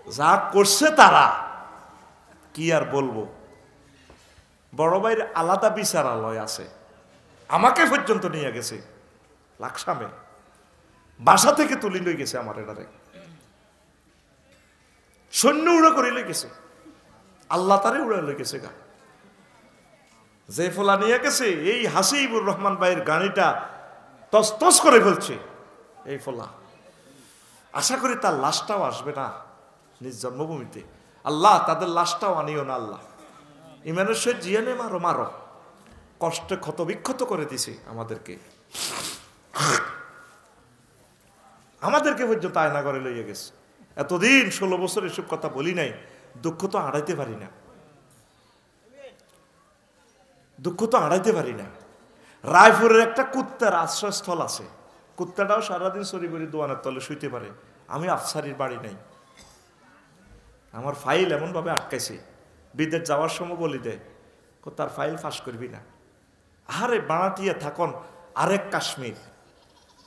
যা করছে তারা কি আর বলবো। বড় ভাইয়ের আলাদা বিচারালয় আছে, আমাকে পর্যন্ত নিয়ে গেছে লাকসামে, বাসা থেকে তুলি লই গেছে আমার এটারে, সৈন্য উড়ে করে লই গেছে, আল্লাহ তারে উড়ে লই গেছে গা। যে ফোলা নিয়ে গেছে এই হাসিবুর রহমান ভাইয়ের গাড়িটা তসতস করে ফেলছে এই ফোলা। আশা করি তার লাশটাও আসবে না নিজ জন্মভূমিতে। আল্লাহ তাদের লাশটাও আনিও না আল্লাহ। ইমানের সহিত জিয়ানে মারো মারো, কষ্টে ক্ষত বিক্ষত করে দিছে আমাদেরকে পর্যন্ত আয়না করে লইয়া গেছে। এতদিন 16 বছর এসব কথা বলি নাই, দুঃখ তো আড়াইতে পারি না, দুঃখ তো আড়াইতে পারি না। রায়পুরের একটা কুত্তার আশ্রয়স্থল আছে, কুত্তাটাও সারাদিন সরিবরি দোয়ানের তলে শুইতে পারে। আমি আফসারির বাড়ি নাই, আমার ফাইল এমন ভাবে আটকাইছে, বিদেশ যাওয়ার সময় বলি দেয় তার ফাইল ফাঁস করবি না। আরে বাড়াটিয়া থাকুন আরেক কাশ্মীর,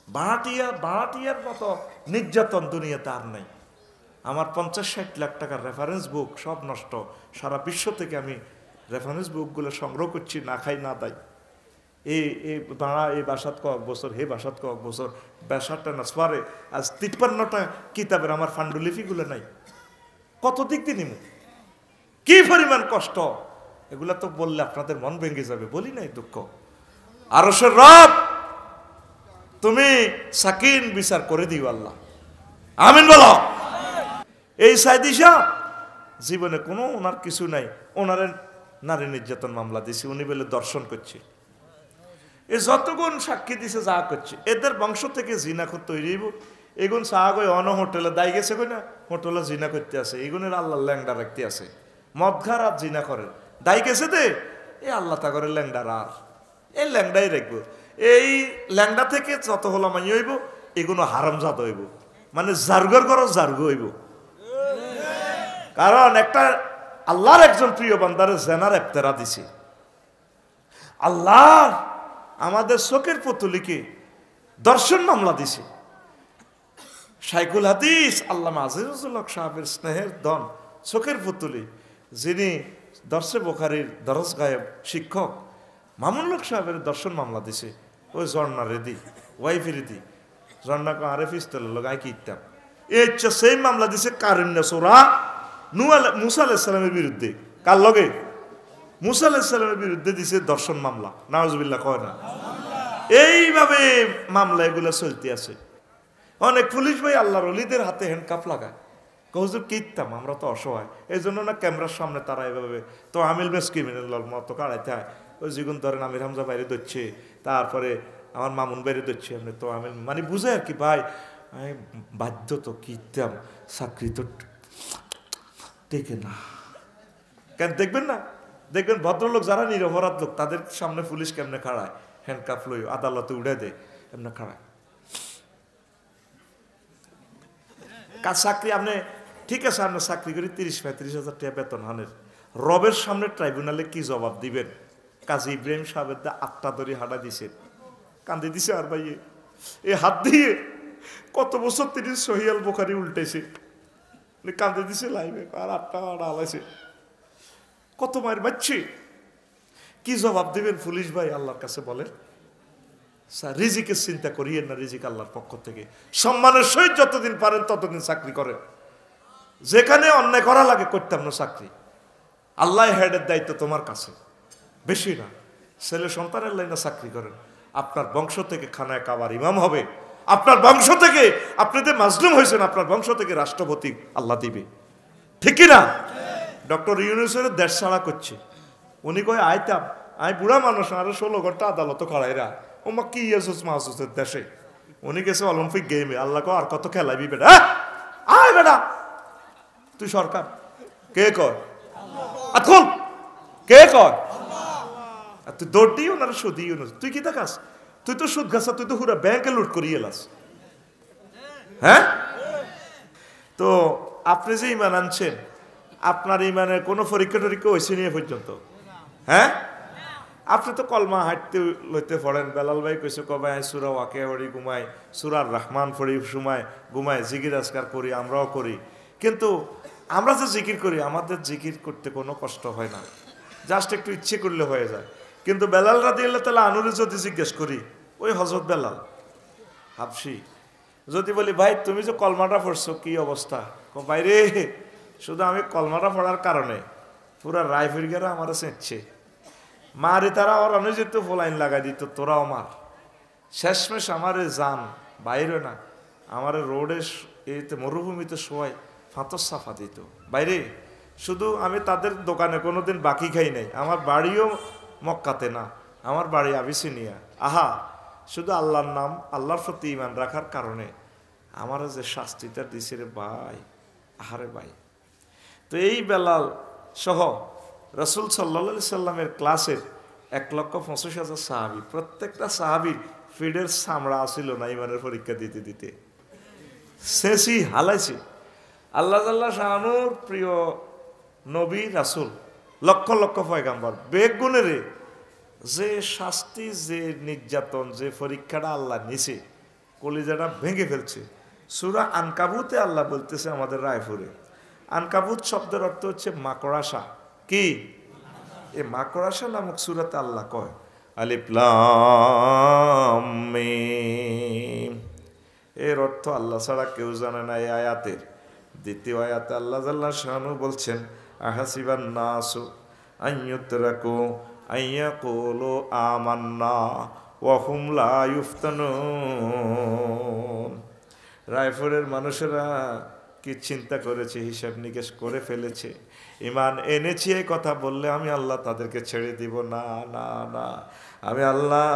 বাড়াটিয়ার মতো নির্যাতন দুনিয়াতে আর নাই। আমার 50-60 লাখ টাকার রেফারেন্স বুক সব নষ্ট। সারা বিশ্ব থেকে আমি রেফারেন্স বুকগুলো সংগ্রহ করছি, না খাই না দাই। এই বাসাত কয়েক বছর, হে বাসাত কয়েক বছর, বাসাটা না সরে আজ 53টা কিতাবের আমার ফান্ডুলিপিগুলো নাই। কত দিক দিয়ে নিমু, কি পরিমাণ কষ্ট, এগুলা তো বললে আপনাদের মন ভেঙে যাবে। বলি নাই দুঃখ। আরশের রব তুমি সাকিন বিচার করে দিও আল্লাহ, আমিন বলো। এই সাইদি সাহেব জীবনে কোনো ওনার কিছু নাই, ওনার নারী নির্যাতন মামলা দিছে, উনি বলে দর্শন করছে। এ যতগুণ সাক্ষী দিছে যা করছে, এদের বংশ থেকে জিনাখোর তৈরি হইব। এগুন সাহা গই অন হোটেলে দায় গেছে কই না, হোটেলে জিনা করতে আছে, এগুনের আল্লাহ ল্যাংডা রাখতে আছে। মদঘার আর জিনা করে দায় গেছে দে, এ আল্লাহ তা করে ল্যাংডার আর এই ল্যাংডাই রাখবো। এই ল্যাংডা থেকে যত হলো মাই হইব, এগুলো হারামজাত হইব, মানে জার্গর করো জার্গ হইব। কারণ একটা আল্লাহর একজন প্রিয় বান্দারে জেনার ইফতারা দিছে। আল্লাহ আমাদের চোখের পুতুলিকে দর্শন মামলা দিছে। শাইখুল হাদিস আল্লামা আজিজুল হক সাহেবের স্নেহের ধন চোখের পুতুলি, যিনি দর্শে বোখারির দরজ গায়েব শিক্ষক মামুনুল হক সাহেবের দর্শন মামলা দিছে। ওই ঝর্ণা রেদি ওয়াইফি রেদি ঝর্ণাকে আরে পিস্তল গায়ে কি ইত্যাম এই ইচ্ছা সেই মামলা দিছে কারণ্য সোরা মুসা আলাইহিসসালামের বিরুদ্ধে। কার লগে? মুসা আলাইহিসসালামের বিরুদ্ধে দিছে দর্শন মামলা। নাউজুবিল্লাহ কয় না? এইভাবে মামলা এগুলো চলতে আছে। অনেক পুলিশ ভাই আল্লাহর ওলিদের হাতে হ্যান্ডকাপ লাগায়, হুজুর কিতাম আমরা তো অসহায়, এই জন্য না ক্যামেরার সামনে তারা এভাবে তো আমিল বেশ ক্রিমিনাল মতো কাড়াইতে হয়। ওই যেগুন ধরেন আমির হামজা বাইরে ধরছে, তারপরে আমার মামুন বাইরে ধরছে, এমনি তো আমি মানে বুঝে আর কি ভাই আমি বাধ্য তো কিতাম চাকরি তো দেখে না কেন দেখবেন না, দেখবেন ভদ্রলোক যারা নিরপরাধ লোক তাদের সামনে পুলিশ কেমনে খাড়ায়, হ্যান্ডকাপ লই আদালতে উড়ে দেয়, এমনি খাড়ায়। চাকরি আপনি ঠিক আছে, আপনি চাকরি করি 30-35 হাজার টাকা বেতন হানের, রবের সামনে ট্রাইব্যুনালে কি জবাব দিবেন? কাজী ইব্রাহিম সাহেবের দা 8টা দড়ি হাঁটা দিছে, কান্দি দিছে আর ভাইয়ে এই হাত দিয়ে কত বছর তিনি সহিয়াল বোখারি উল্টেছে, কান্দে দিছে লাইভে আর 8টা হাঁটা হালাইছে, কত মায়ের বাচ্চি, কি জবাব দিবেন পুলিশ ভাই আল্লাহর কাছে বলেন? রিজিকের চিন্তা করিয়েন না, রিজিক আল্লাহর পক্ষ থেকে। সম্মানের সহিত যতদিন পারেন ততদিন চাকরি করেন, যেখানে অন্যায় করা লাগে করতাম না চাকরি। আল্লাহ হেডের দায়িত্ব তোমার কাছে, বেশি না। ছেলে সন্তানের লাইনে চাকরি করেন, আপনার বংশ থেকে খানায় কাবার ইমাম হবে, আপনার বংশ থেকে আপনি যে মাজলুম হয়েছেন আপনার বংশ থেকে রাষ্ট্রপতি আল্লাহ দিবে, ঠিক না? ডক্টর ইউনূসের দেশ ছাড়া করছে, উনি কয় আইতাম আমি বুড়া মানুষ আরো 16 ঘন্টা আদালত খাড়াইরা ওমা কি ইয়াসুস মাসুসের দেশে, উনি গেছে অলিম্পিক গেমে, আল্লাহ কয় আর কত খেলাবি বেটা, আয় বেটা তুই সরকার কে কয় আতকুল কে কয়, আর তুই দৌড় দিও না সুদ দিও না, তুই কি দেখাস? তুই তো সুদ খাস, তুই তো পুরো ব্যাংকে লুট করিয়ে এলাস। হ্যাঁ, তো আপনি যে ইমান আনছেন আপনার ইমানের কোনো পরীক্ষা টরীক্ষা হয়েছে নিয়ে পর্যন্ত? হ্যাঁ, আপনি তো কলমা হাঁটতে লইতে পড়েন, বেলাল ভাই কইছে কবে সুরা ওয়াকিয়া পড়ি ঘুমাই, সুরার রহমান পড়ি সময় ঘুমাই, জিকির আজকার করি, আমরাও করি, কিন্তু আমরা যে জিকির করি আমাদের জিকির করতে কোনো কষ্ট হয় না, জাস্ট একটু ইচ্ছে করলে হয়ে যায়। কিন্তু বেলাল রাদিয়াল্লাহু তাআলা আনুরে যদি জিজ্ঞেস করি, ওই হযরত বেলাল হাবশি যদি বলি, ভাই তুমি যে কলমাটা পড়ছো কি অবস্থা, বাইরে শুধু আমি কলমাটা পড়ার কারণে পুরা রায়ফিরগেরা আমার চেঁচছে, মারে তারা ওর আমি যেত ফোলাইন লাগাই দিত, তোরাও মার। শেষমেশ আমার যান বাইরে না, আমার রোডে এইতে মরুভূমিতে শোয়াই ফাঁতর সাফা দিত বাইরে। শুধু আমি তাদের দোকানে কোনোদিন বাকি খাই নাই, আমার বাড়িও মক্কাতে না, আমার বাড়ি আবিসিনিয়া। আহা, শুধু আল্লাহর নাম আল্লাহর প্রতি ঈমান রাখার কারণে আমার যে শাস্তিটা দিছে রে ভাই, আহারে ভাই। তো এই বেলাল সহ রাসূল সাল্লাল্লাহু আলাইহি সাল্লামের ক্লাসের 1,25,000 সাহাবী, প্রত্যেকটা সাহাবীর ফিডের চামড়া আসিল না ইমানের পরীক্ষা দিতে দিতে, শেষই হালাইছে। আল্লাহ তাআলা শানুর প্রিয় নবী রাসূল, লক্ষ লক্ষ পয়গাম্বর বেগুনের যে শাস্তি, যে নির্যাতন, যে পরীক্ষাটা আল্লাহ নিছে, কলিজাটা ভেঙে ফেলছে। সূরা আনকাবুতে আল্লাহ বলতেছে আমাদের রায়পুরে, আনকাবুত শব্দের অর্থ হচ্ছে মাকড়াসা। কি এই মাকড়াসা নামক সূরাতে আল্লাহ কয় আলিফ লাম মিম, এর অর্থ আল্লাহ ছাড়া কেউ জানে না। এই আয়াতের দ্বিতীয় আয়াতে আল্লাহ জাল্লা শানু বলছেন, আহাসিবান নাসু আইয়ুতরাকু আইয়াকুলু আমান্না ওয়া হুম লা ইফতানুন। রায়পুরের মানুষেরা কি চিন্তা করেছে, হিসাব নিকেশ করে ফেলেছে, ঈমান এনেছি এই কথা বললে আমি আল্লাহ তাদেরকে ছেড়ে দিব না, না না, আমি আল্লাহ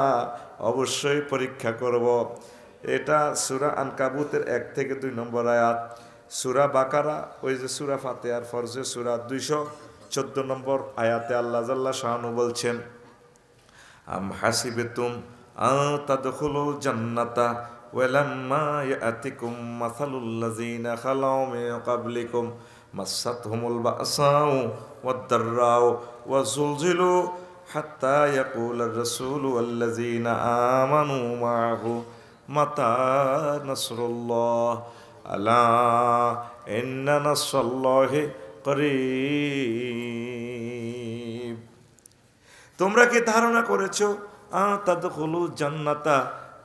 অবশ্যই পরীক্ষা করব। এটা সূরা আনকাবুতের 1 থেকে 2 নম্বর আয়াত। সূরা বাকারা, ওই যে সূরা ফাতিহার ফরজে সূরা 214 নম্বর আয়াতে আল্লাহ জাল্লা শানু বলছেন, আম হাসিবাতুম আন তাদখুলুল জান্নাতা ওয়ালাম্মা ইয়াতিকুম মাসালুল লাযিনা খালাউ মিন ক্বাবলিকুম মাসাতহুমুল বাসাউ ওয়াদ-দাররাউ ওয়াযুলজিলু হাত্তা ইয়াকুলার রাসূলু ওয়াল্লাযিনা আমানু মা'হু মাতা নাসরুল্লাহ আলা ইন্না নাসরাল্লাহি করিব। তোমরা কি ধারণা করেছো তাদখুলুল জান্নাতা,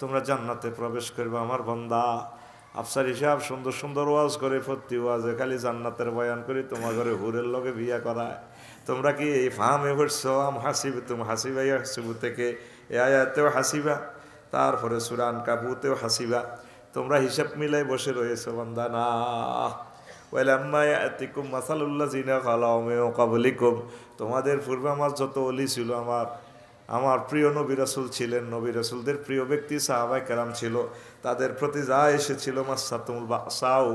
তোমরা জান্নাতে প্রবেশ করবে? আমার বান্দা আফসার হিসাব সুন্দর সুন্দর ওয়াজ করে, প্রতি ওয়াজে খালি জান্নাতের বয়ান করি, তোমার ঘরে হুরের লগে বিয়া করায়। তোমরা কি এই ফাহামে পড়ছো আম হাসিবে তুম হাসিবা ইয়াহসিবু থেকে এ আয়াতেও হাসিবা, তারপরে সূরা আনকাবুতেও হাসিবা, তোমরা হিসাব মিলাই বসে রয়েছো বান্দা না। ওয়ালাম্মা ইয়াতিকুম মাসালুল লাযিনা খালাউ মিন ক্বাবলিকুম, তোমাদের পূর্বে আমার যত ওলি ছিল, আমার প্রিয় নবী রাসূল ছিলেন, নবী রাসূলদের প্রিয় ব্যক্তি সাহাবায়ে কেরাম ছিল, তাদের প্রতি যা এসেছিল মাসাতুল বাসাউ,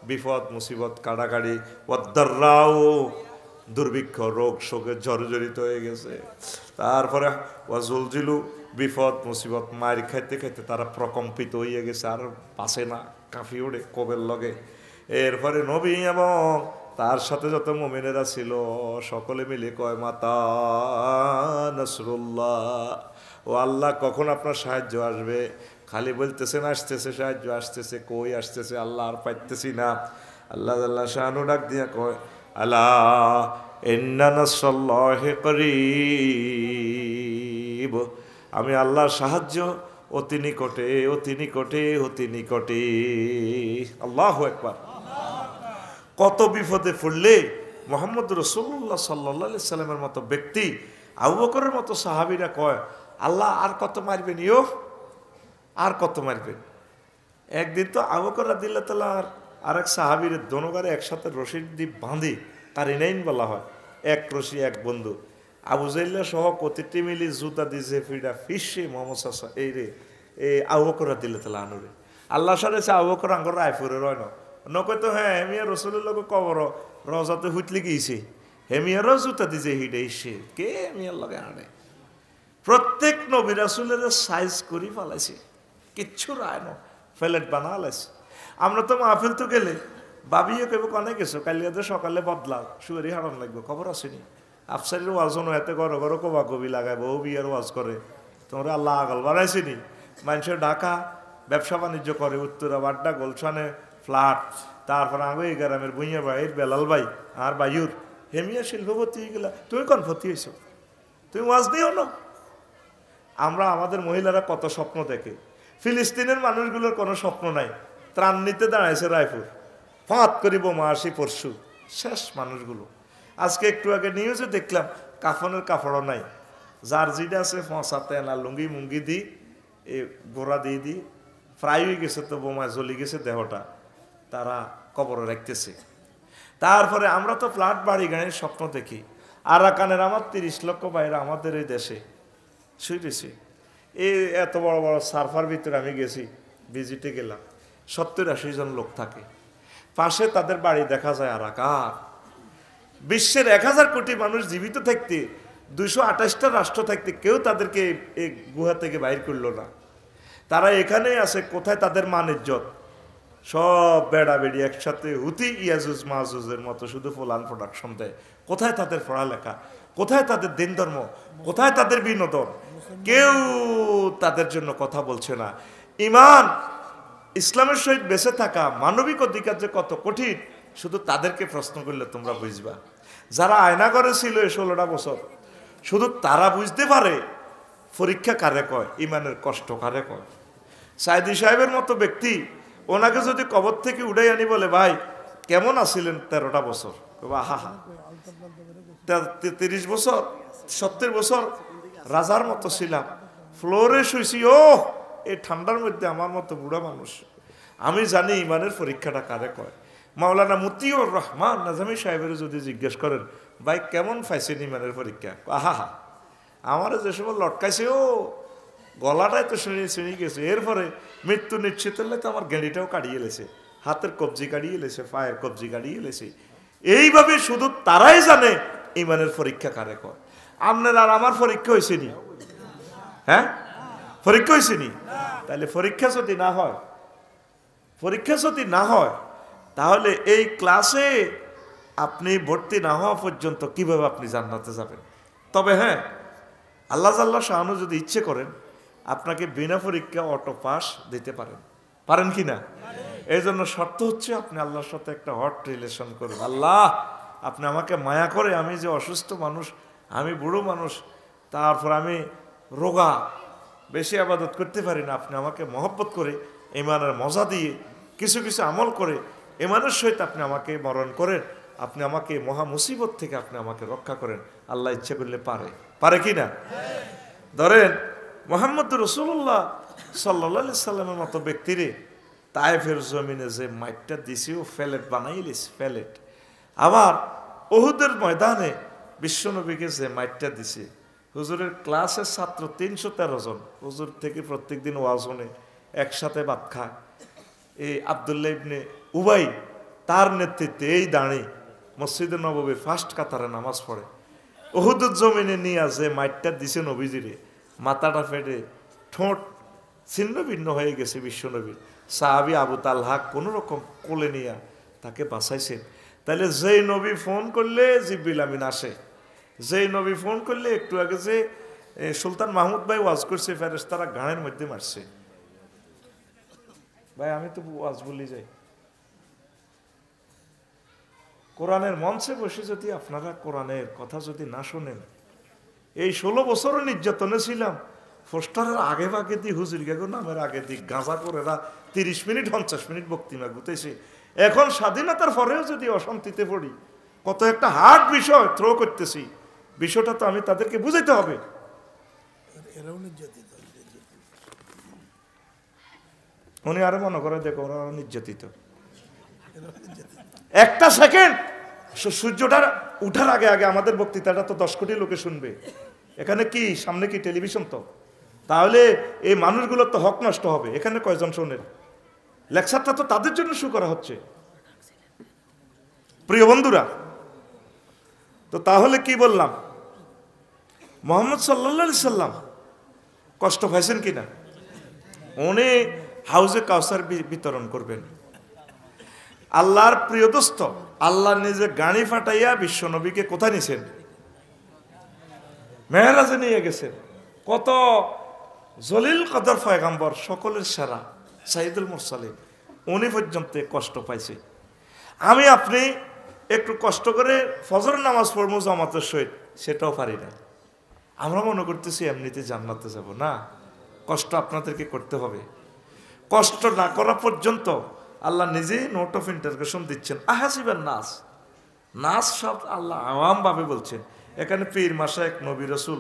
বিপদ মুসিবত কাড়াকাড়ি, ওয়াদ-দাররাউ দুর্ভিক্ষ রোগ শোকে জর্জরিত হয়ে গেছে, তারপরে ওয়াজুলজিলু বিপদ মুসিবত মার খাইতে খাইতে তারা প্রকম্পিত হয়ে গেছে, আর বাঁচে না, কাঁপি ওঠে কবের লগে। এরপরে নবী এবং তার সাথে যত মুমিনেরা ছিল সকলে মিলে কয় মাতা নাসরুল্লাহ, ও আল্লাহ কখন আপনার সাহায্য আসবে? খালি বলতেছেন আসতেছে সাহায্য আসতেছে, কই আসতেছে আল্লাহ আর পাইতেছি না। আল্লাহ আল্লাহ শানু ডাক দিয়া কয় আলা ইন্না নাসরাল্লাহি করিব, আমি আল্লাহর সাহায্য অতি নিকটে, অতি নিকটে, অতি নিকটে। আল্লাহু আকবার। কত বিপদে পড়লে মুহাম্মদ রাসূলুল্লাহ সাল্লাল্লাহু আলাইহি সাল্লামের মতো ব্যক্তি, আবু বকরের মতো সাহাবীরা কয় আল্লাহ আর কত মারবেন, ইয়ো আর কত মারবেন। একদিন তো আবু বকর রাদিয়াল্লাহু তাআলা আর এক সাহাবীর দোনোগারে একসাথে রশিদ দিয়ে বাঁধে, তার ইনাইন বলা হয়, এক রশি এক বন্ধু। আবু জাইল্লা সহ প্রতিটি মিলি জুতা দিয়েছে ফিডা ফিসে মোহাম্মদ সাসা এই রে এই আবু বকর রাদিয়াল্লাহু তাআলা আনুরে আল্লাহ সারেছে আবু বকর আঙ্গর রায়পুরে রয় না নকয় তো হ্যাঁ হেমিয়া রসুলের কবর রজাতে হুটলে গিয়েছে, হেমিয়ারও জুতা দিছে হিডে সে কে হেমিয়ার লগে আনে। প্রত্যেক নবী রাসূলের সাইজ করি ফেলাইছে, কিচ্ছু রায় না, ফ্ল্যাট বানা লাইছে। আমরা তো মাহফিল তো গেলে বাবিও কেবো কনে গেছো, কালিয়াতে সকালে বদলা শুয়ারি হারান লাগবে, খবর আসেনি। আফসারির ওয়াজনও এতে ঘরে ঘরে কবা কবি লাগায়, বহু বিয়ের ওয়াজ করে, তোমরা আল্লাহ আগল বানাইছিনি। মানুষের ঢাকা ব্যবসা বাণিজ্য করে, উত্তরা বাড্ডা গুলশানে ফ্ল্যাট, তারপর আগে এই গ্রামের ভুইয়া ভাইয়ের বেলাল ভাই আর বায়ুর হেমিয়া শিল্পপতি হয়ে গেলা, তুমি কনফতি হয়েছ, তুমি ওয়াজ দিও না। আমরা আমাদের মহিলারা কত স্বপ্ন দেখে, ফিলিস্তিনের মানুষগুলোর কোনো স্বপ্ন নাই, ত্রাণ নিতে দাঁড়াইছে রায়পুর, ফাঁত করি বোমা আসি পরশু, শেষ মানুষগুলো। আজকে একটু আগে নিউজে দেখলাম কাফনের কাপড়ও নাই, যার যেটা আছে ফসাতে না লুঙ্গি মুঙ্গি দিই এ গোড়া দিয়ে দিই, ফ্রাই হয়ে গেছে তো বোমায় জ্বলি গেছে দেহটা, তারা কবরে রাখতেছে। তারপরে আমরা তো ফ্ল্যাট বাড়ি গাড়ির স্বপ্ন দেখি। আরাকানের আমার 30 লক্ষ বাইরে আমাদের এই দেশে শুয়েছে। এই এত বড় বড় সার্ফার ভিতরে আমি গেছি, ভিজিটে গেলাম, 70-80 জন লোক থাকে, পাশে তাদের বাড়ি দেখা যায় আরাকান। বিশ্বের 1000 কোটি মানুষ জীবিত থাকতে, 228টা রাষ্ট্র থাকতে কেউ তাদেরকে এই গুহা থেকে বাইর করলো না। তারা এখানেই আছে, কোথায় তাদের মান ইজ্জত? সব বেড়া বেড়ি একসাথে হুতি ইয়াজুজ মাহুজের মতো শুধু ফলান প্রোডাকশন দেয়। কোথায় তাদের পড়ালেখা, কোথায় তাদের দিন ধর্ম, কোথায় তাদের বিনোদন? কেউ তাদের জন্য কথা বলছে না। ইমান ইসলামের সহিত বেঁচে থাকা, মানবিক অধিকার যে কত কঠিন, শুধু তাদেরকে প্রশ্ন করলে তোমরা বুঝবা। যারা আয়নাঘরে ছিল 16টা বছর, শুধু তারা বুঝতে পারে পরীক্ষা কারে কয়, ইমানের কষ্ট কারে কয়। সাইদি সাহেবের মতো ব্যক্তি, ওনাকে যদি কবর থেকে উঠাই আনি বলে ভাই কেমন আছিলেন 13টা বছর, আহা হা 30 বছর 70 বছর রাজার মতো ছিলাম, ফ্লোরে শুইছি, ও এই ঠান্ডার মধ্যে আমার মতো বুড়া মানুষ। আমি জানি ইমানের পরীক্ষাটা কারে কয়। মাওলানা মতিউর রহমান নাজামি সাহেবের যদি জিজ্ঞেস করেন ভাই কেমন পাইছেন ইমানের পরীক্ষা, আহা হা আমার যে সময় লটকাইছে, ও গলাটাই তো শুনে গেছে। এরপরে মৃত্যু নিশ্চিত হলে তো আমার গেঁড়িটাও কাটিয়ে এলেছে, হাতের কবজি কাটিয়ে এলেছে, পায়ের কবজি কাটিয়ে এলেছে। এইভাবে শুধু তারাই জানে ইমানের পরীক্ষা কারে কয়। আপনার আর আমার পরীক্ষা হয়েছে নি? হ্যাঁ, পরীক্ষা হয়েছে নি? তাহলে পরীক্ষা যদি না হয় তাহলে এই ক্লাসে আপনি ভর্তি না হওয়া পর্যন্ত কিভাবে আপনি জান্নাতে যাবেন? তবে হ্যাঁ, আল্লাহ জাল্লাহ শাহানু যদি ইচ্ছে করেন আপনাকে বিনা পরীক্ষা অটো পাস দিতে পারেন কি না? এই জন্য শর্ত হচ্ছে আপনি আল্লাহর সাথে একটা হট রিলেশন করবেন। আল্লাহ আপনি আমাকে মায়া করে, আমি যে অসুস্থ মানুষ, আমি বুড়ো মানুষ, তারপর আমি রোগা, বেশি আবাদত করতে পারি না, আপনি আমাকে মহব্বত করে ইমানের মজা দিয়ে কিছু কিছু আমল করে ইমানের সহিত আপনি আমাকে মরণ করেন, আপনি আমাকে মহা মুসিবত থেকে আপনি আমাকে রক্ষা করেন। আল্লাহ ইচ্ছা করলে পারে কি না? ধরেন মুহাম্মদ রাসূলুল্লাহ সাল্লাল্লাহু আলাইহি সাল্লামের মতো ব্যক্তিরে তায়েফের জমিনে যে মাইটটা দিছি, ও ফেলেট বানাইলিস, ফেলেট। আবার উহুদের ময়দানে বিশ্বনবীকে যে মাইটটা দিছে, হুজুরের ক্লাসের ছাত্র 313 জন, হুজুর থেকে প্রত্যেকদিন ওয়াজ শুনে, একসাথে ভাত খায়। এই আব্দুল্লাহ ইবনে উবাই তার নেতৃত্বে এই দাঁড়িয়ে মসজিদে নববীর ফার্স্ট কাতারে নামাজ পড়ে। উহুদের জমিনে নিয়ে যে মাইটটা দিছে নবীজিরে, মাথাটা ফেটে ঠোঁট ছিন্ন ভিন্ন হয়ে গেছে বিশ্বনবীর। সাহাবী আবু তালহা কোন রকম কোলে নিয়ে তাকে বাঁচাইছেন। তাহলে যেই নবী ফোন করলে জিবরিল আমিন আসে, যেই নবী ফোন করলে, একটু আগে যে সুলতান মাহমুদ ভাই ওয়াজ করছে, ফেরেশতারা গানের মধ্যে মারছে। ভাই আমি তো ওয়াজ বলি যাই, কোরআনের মঞ্চে বসে যদি আপনারা কোরআনের কথা যদি না শোনেন, এই 16 বছরও নির্যাতনে ছিলাম, পোস্টারের আগে ভাগে দি হুজুর গেগো নামের আগে দি গাঁজা করে 30 মিনিট 50 মিনিট বক্তৃতা গুতেছে। এখন স্বাধীনতার পরেও যদি অশান্তিতে পড়ি, কত একটা হার্ড বিষয় থ্রো করতেছি, বিষয়টা তো আমি তাদেরকে বুঝাইতে হবে। উনি আরো মনে করে দেখো ওরা নির্যাতিত। একটা সেকেন্ড সূর্যটা উঠার আগে আগে আমাদের বক্তৃতাটা তো 10 কোটি লোকে শুনবে। এখানে কি সামনে কি টেলিভিশন? তো তাহলে এই মানুষগুলোর তো হক নষ্ট হবে। এখানে কয়জন শোনেন? লেকচারটা তো তাদের জন্য শুরু করা হচ্ছে। প্রিয় বন্ধুরা, তো তাহলে কি বললাম, মুহাম্মদ সাল্লাল্লাহু আলাইহি সাল্লাম কষ্ট পাইছেন কিনা? উনি হাউজে কাউসার বিতরণ করবেন। আল্লাহর প্রিয় দোস্ত আল্লাহ নিজে গাড়ি ফাটাইয়া বিশ্ব নবীকে কোথায় নিছেন? মেহরাজে নিয়ে গেছেন। কত জলিল কদর পয়গম্বর, সকলের সেরা সাইদুল মুরসালিন, উনি পর্যন্ত কষ্ট পাইছে। আমি আপনি একটু কষ্ট করে ফজরের নামাজ পড়বো জামাতের সহিত, সেটাও পারি না। আমরা মনে করতেছি এমনিতে জান্নাতে যাব না, কষ্ট আপনাদেরকে করতে হবে। কষ্ট না করা পর্যন্ত আল্লাহ নিজে নোট অফ ইন্টারগেশন দিচ্ছেন। আহাসিবেন নাস, নাস সব আল্লাহ আওয়াম ভাবে বলছেন। এখানে পীর মাশায়েখ, নবী রাসূল,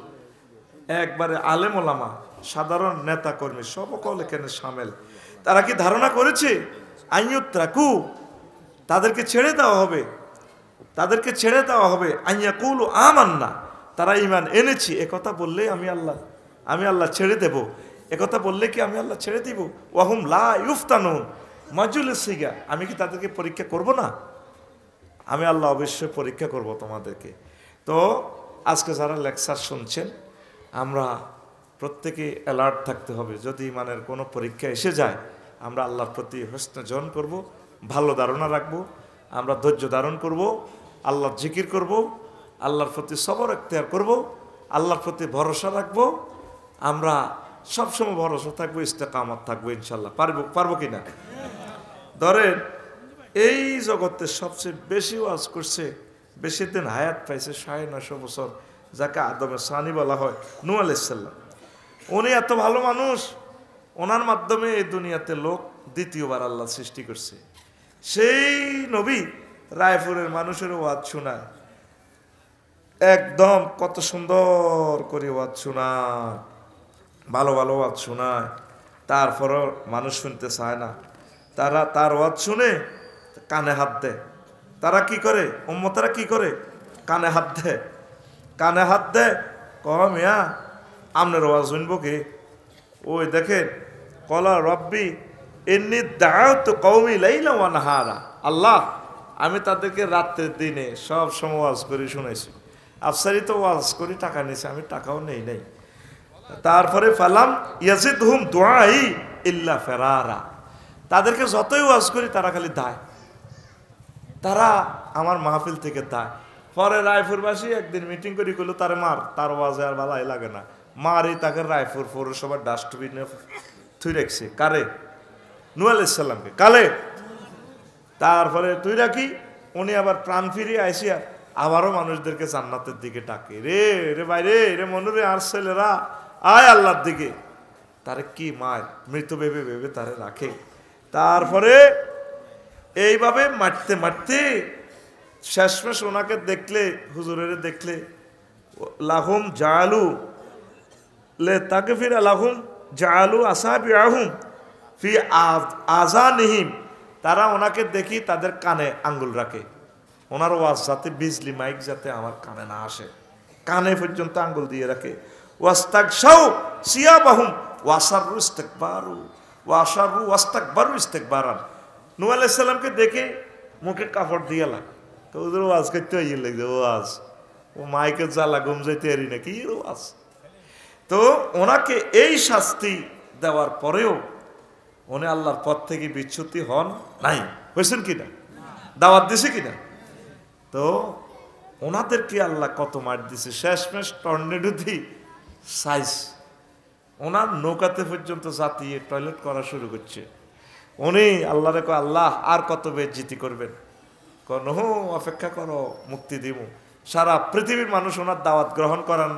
একবারে আলেম ওলামা, সাধারণ নেতা কর্মী সকল এখানে সামিল। তারা কি ধারণা করেছে আইয়ুত্রাকু, তাদেরকে ছেড়ে দেওয়া হবে, তাদেরকে ছেড়ে দেওয়া হবে। আইয়াকুলু আমান্না, তারা ঈমান এনেছি একথা বললে আমি আল্লাহ ছেড়ে দেব, একথা বললে কি আমি আল্লাহ ছেড়ে দিব? ওয়াহুম লা ইউফতানুন মাজুলিস সিগা, আমি কি তাদেরকে পরীক্ষা করব না? আমি আল্লাহ অবশ্যই পরীক্ষা করব তোমাদেরকে। তো আজকে যারা লেকচার শুনছেন, আমরা প্রত্যেকে অ্যালার্ট থাকতে হবে। যদি ইমানের কোনো পরীক্ষা এসে যায়, আমরা আল্লাহর প্রতি হোসনে জন করব, ভালো ধারণা রাখবো, আমরা ধৈর্য ধারণ করব, আল্লাহর জিকির করব, আল্লাহর প্রতি সবর এখতিয়ার করব, আল্লাহর প্রতি ভরসা রাখবো। আমরা সবসময় ভরসা থাকবো, ইস্তেকামত থাকবো ইনশাল্লাহ। পারবো কি না? ধরেন এই জগতে সবচেয়ে বেশি ওয়াজ করছে, বেশি দিন হায়াত পাইছে, 950 বছর, যাকে আদমের সানি বলা হয়, নূহ আলাইহিস সালাম। উনি এত ভালো মানুষ, ওনার মাধ্যমে এই দুনিয়াতে লোক দ্বিতীয়বার আল্লাহ সৃষ্টি করছে। সেই নবী রায়পুরের মানুষের ওয়াজ শোনায়, একদম কত সুন্দর করে ওয়াজ শোনায়, ভালো ভালো ওয়াজ শোনায়। তারপরও মানুষ শুনতে চায় না। তারা তার ওয়াজ শুনে কানে হাত দেয়। তারা কি করে? উম্মতেরা কি করে? কানে হাত দেয়, কানে হাত দেয়। মিয়া আপনার ওয়াজ শুনবো কি? ওই দেখেন, কলা রব্বি এমনি দাওয়াত কওমি লাইলা ওয়া নাহারা, আল্লাহ আমি তাদেরকে রাত্রের দিনে সব সময় ওয়াজ করে শুনেছি। আফসারি তো ওয়াজ করি, টাকা নিয়েছে, আমি টাকাও নেই নাই। তারপরে ফালাম ইয়াজিদহুম দুআই ইল্লা ফেরারা, তাদেরকে যতই ওয়াজ করি তারা খালি দায়, তারা আমার মাহফিল থেকে দায়। পরে রায়পুরবাসী একদিন মিটিং করি করলো, তারে মার, তার ওয়াজে আর ভালাই লাগে না, মারি তাকে রায়পুর পৌরসভার ডাস্টবিনে থুই রাখছে। কারে? নূহ আলাইহিস সালামকে। কালে? তারপরে তুই রাখি উনি আবার প্রাণ ফিরিয়ে আইসিয়া আবারও মানুষদেরকে জান্নাতের দিকে ডাকে। রে রে ভাই রে, রে মনুরে আর ছেলেরা আয় আল্লাহর দিকে। তারে কি মায়, মৃত ভেবে ভেবে তারে রাখে। তারপরে এইভাবে মারতে মারতে শেষমেশ ওনাকে দেখলে, হুজুরের দেখলে, লাহুম জালু লে তাকে ফির লাহুম জালু আসাবিআহুম ফি আযানিহিম, তারা ওনাকে দেখি তাদের কানে আঙ্গুল রাখে। ওনার ওয়াজ যাতে বিজলি মাইক যাতে আমার কানে না আসে, কানে পর্যন্ত আঙ্গুল দিয়ে রাখে। ওয়াস্তাগশাউ সিয়াবাহুম ওয়াসাররু ইস্তিকবারু ওয়াসাররু ওয়াস্তাকবারু ইস্তিকবারান। নূহ আলাইহিস সালামকে দেখে মুখে কাপড় দিয়ে লাগ, তো ওদের ওয়াজ করতে হইয়ে লাগছে, ওয়াজ ও মাইকে জ্বালা ঘুম যাইতে পারি না, কি ওয়াজ। তো ওনাকে এই শাস্তি দেওয়ার পরেও উনি আল্লাহর পথ থেকে বিচ্যুতি হন নাই। হয়েছেন কিনা? দাওয়াত দিছে কিনা? তো ওনাদেরকে আল্লাহ কত মার দিছে, শেষমেশ টর্নেডো দি সাইজ ওনার নৌকাতে পর্যন্ত জাতিয়ে টয়লেট করা শুরু করছে। উনি আল্লাহরে কয়, আল্লাহ আর কত বেজ্জিতি করবেন? কোন অপেক্ষা করো, মুক্তি দিব। সারা পৃথিবীর মানুষ ওনার দাওয়াত গ্রহণ করার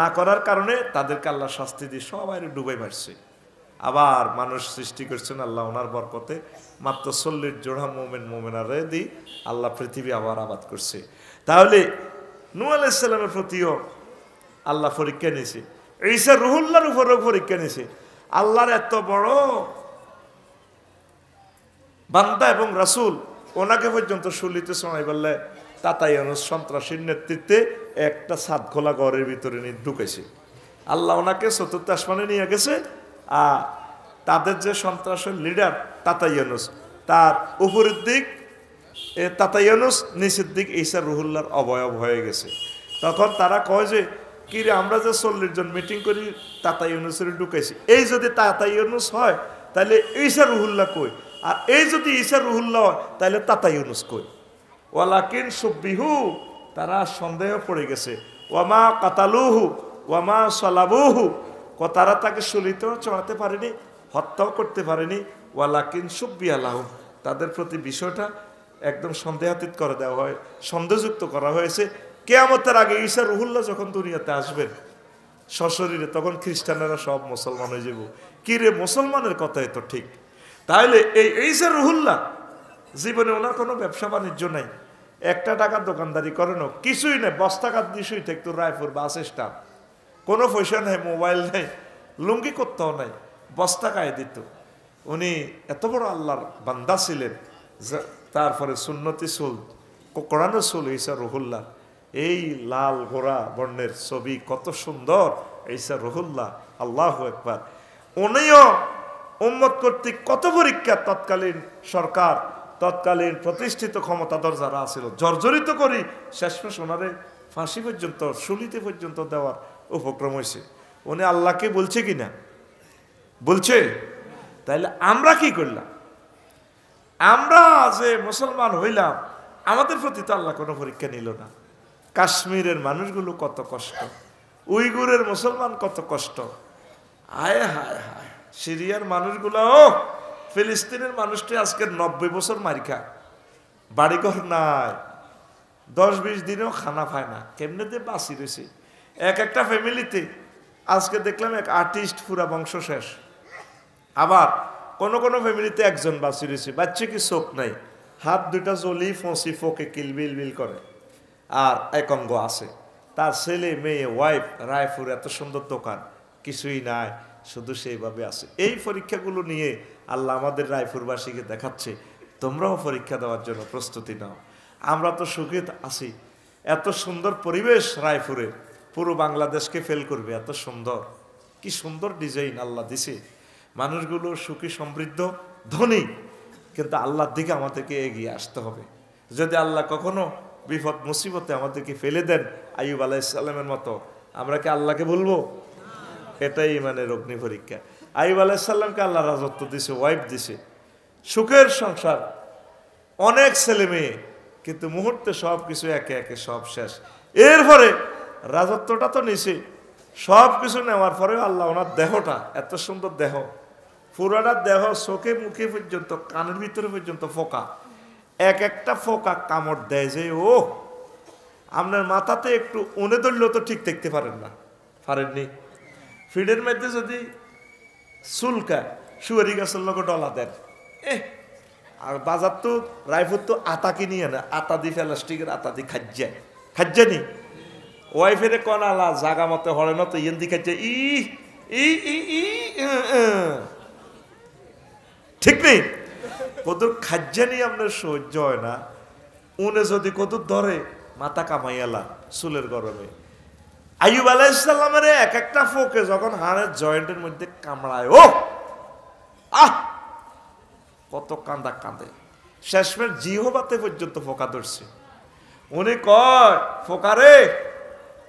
না করার কারণে তাদেরকে আল্লাহ শাস্তি দিয়ে সবাই ডুবাই মারছে। আবার মানুষ সৃষ্টি করছেন আল্লাহ ওনার বরকতে, মাত্র 40 জোড়া মোমেন মোমেনারে দি আল্লাহ পৃথিবী আবার আবাদ করছে। তাহলে নূহ আলাইহিস সালামের প্রতিও আল্লাহ পরীক্ষা নিয়েছে, ঈসা রুহুল্লাহর উপরেও পরীক্ষা নিয়েছে। আল্লাহর এত বড় বান্দা এবং রাসূল, ওনাকে পর্যন্ত শুলিতে সময় বললে তাতাইয়ানুস সন্ত্রাসীর নেতৃত্বে একটা ছাদ খোলা ঘরের ভিতরে নিয়ে ঢুকেছে। আল্লাহ ওনাকে চতুর্থ আসমানে নিয়ে গেছে। আর তাদের যে সন্ত্রাসের লিডার তাতাইয়ানুস, তার উপরের দিক তাতাইয়ানুস, নিচের দিক ঈসা রুহুল্লাহর অবয়ব হয়ে গেছে। তখন তারা কয় যে, কি রে, আমরা যে 40 জন মিটিং করি তাতাইয়ানুসের ঢুকেছি, এই যদি তাতাইয়ানুস হয় তাহলে ঈসা রুহুল্লাহ কই? আর এই যদি ঈসা রুহুল্লাহ হয় তাহলে তাতাইয়ানুস কই? ওয়ালাকিন সুব্বিহু, তারা সন্দেহ পড়ে গেছে। ওয়ামা কাতালুহু ওয়ামা সালাবুহু, তারা তাকে শুলিতেও চড়াতে পারেনি, হত্যাও করতে পারেনি। ওয়ালাকিন সুব্বিহা লাহুম, তাদের প্রতি বিষয়টা একদম সন্দেহাতীত করে দেওয়া হয়, সন্দেহযুক্ত করা হয়েছে। কিয়ামতের আগে ঈসা রুহুল্লাহ যখন দুনিয়াতে আসবেন সশরীরে, তখন খ্রিস্টানেরা সব মুসলমান হয়ে যাব। কি রে, মুসলমানের কথাই তো ঠিক। তাহলে এই ঈসা রুহুল্লাহ জীবনে ওনার কোনো ব্যবসা বাণিজ্য নাই, একটা টাকার দোকানদারি করেন, কিছুই নেই, বস্তাকাত দিশুই থাকতো রায়পুর বাস স্ট্যান্ড, কোনো পয়সা নেই, মোবাইল নেই, লুঙ্গি করতেও নাই, বস্তা গায়ে দিত। উনি এত বড় আল্লাহর বান্দা ছিলেন। তারপরে সুন্নতি সুল, কোরআন সুল ঈসা রুহুল্লাহ, এই লাল ঘোড়া বর্ণের ছবি, কত সুন্দর ঈসা রুহুল্লাহ, আল্লাহু আকবার। উনিও উম্মত কর্তৃক কত পরীক্ষা, তৎকালীন সরকার, তৎকালীন প্রতিষ্ঠিত ক্ষমতাধর যারা ছিল, জর্জরিত করি শেষমেশ ওনারে ফাঁসি পর্যন্ত, শুলিতে পর্যন্ত দেওয়ার উপক্রম হয়েছে। উনি আল্লাহকে বলছে কিনা? বলছে। তাইলে আমরা কি করলাম? আমরা যে মুসলমান হইলাম, আমাদের প্রতি তো আল্লাহ কোনো পরীক্ষা নিল না। কাশ্মীরের মানুষগুলো কত কষ্ট, উইগুরের মুসলমান কত কষ্ট, হায় হায় হায়, সিরিয়ার মানুষগুলো, ফিলিস্তিনের মানুষটি আজকে 90 বছর মারি খায়, বাড়িঘর নাই, 10-20 দিনেও খানা পায় না, কেমনে দিয়ে বাঁচি রয়েছে। এক একটা ফ্যামিলিতে আজকে দেখলাম এক আর্টিস্ট, পুরা বংশ শেষ। আবার কোন কোন ফ্যামিলিতে একজন বাঁচি রয়েছে, বাচ্চা কি চোখ নাই, হাত দুইটা জ্বলি ফসি ফোকে কিলবিল বিল করে, আর এক অঙ্গ আছে। তার ছেলে মেয়ে ওয়াইফ, রায়পুর এত সুন্দর দোকান, কিছুই নাই, শুধু সেইভাবে আছে। এই পরীক্ষাগুলো নিয়ে আল্লাহ আমাদের রায়পুরবাসীকে দেখাচ্ছে, তোমরাও পরীক্ষা দেওয়ার জন্য প্রস্তুতি নাও। আমরা তো সুখে আছি, এত সুন্দর পরিবেশ রায়পুরের, পুরো বাংলাদেশকে ফেল করবে, এত সুন্দর, কি সুন্দর ডিজাইন আল্লাহ দিছে। মানুষগুলো সুখী, সমৃদ্ধ, ধনী, কিন্তু আল্লাহর দিকে আমাদেরকে এগিয়ে আসতে হবে। যদি আল্লাহ কখনো বিপদ মুসিবতে আমাদেরকে ফেলে দেন আইয়ুব আলাইহিসসালামের মতো, আমরা কি আল্লাহকে বলবো? এটাই মানে অগ্নি পরীক্ষা। আইয়ুব আলাইহিসসালামকে আল্লাহ রাজত্ব দিছে, ওয়াইফ দিছে, সুখের সংসার, অনেক ছেলে মেয়ে, কিন্তু মুহূর্তে সব কিছু একে একে সব শেষ। এরপরে রাজত্বটা তো নিছে, সব কিছু নেওয়ার পরেও আল্লাহ ওনার দেহটা, এত সুন্দর দেহ, পুরাটা দেহ, চোখে মুখে পর্যন্ত, কানের ভিতরে পর্যন্ত ফোকা, এক একটা ফোকা কামড় দেয় যে, ও আপনার মাথাতে একটু উনে ধরলেও তো ঠিক দেখতে পারেন না, পারেননি। ফিডের মধ্যে যদি চুলকা, সুয়ারি গাছের লোক ডলা দেন, আর বাজার তো রায়পুর তো আতা কিনি না, আতা দি প্লাস্টিকের আতা দি খাজ্জানি ওয়াইফের কনালা জাগা মতে হরে না তো ইয়েন দি খাচ্ছে, ই ই ই ই ঠিক নেই, কত খাজ্জানি আপনার সহ্য হয় না। উনে যদি কত ধরে মাথা কামাইয়ালা চুলের গরমে। আইয়ুব আলাইহিসসালামের এক একটা ফোকে যখন হাড়ের জয়েন্টের মধ্যে কামড়ায়, ও আহ কত কান্দা কাঁদে, শেষমেশ জিহবাতে পর্যন্ত ফোকা ধরছে। উনি কয়, ফোকারে,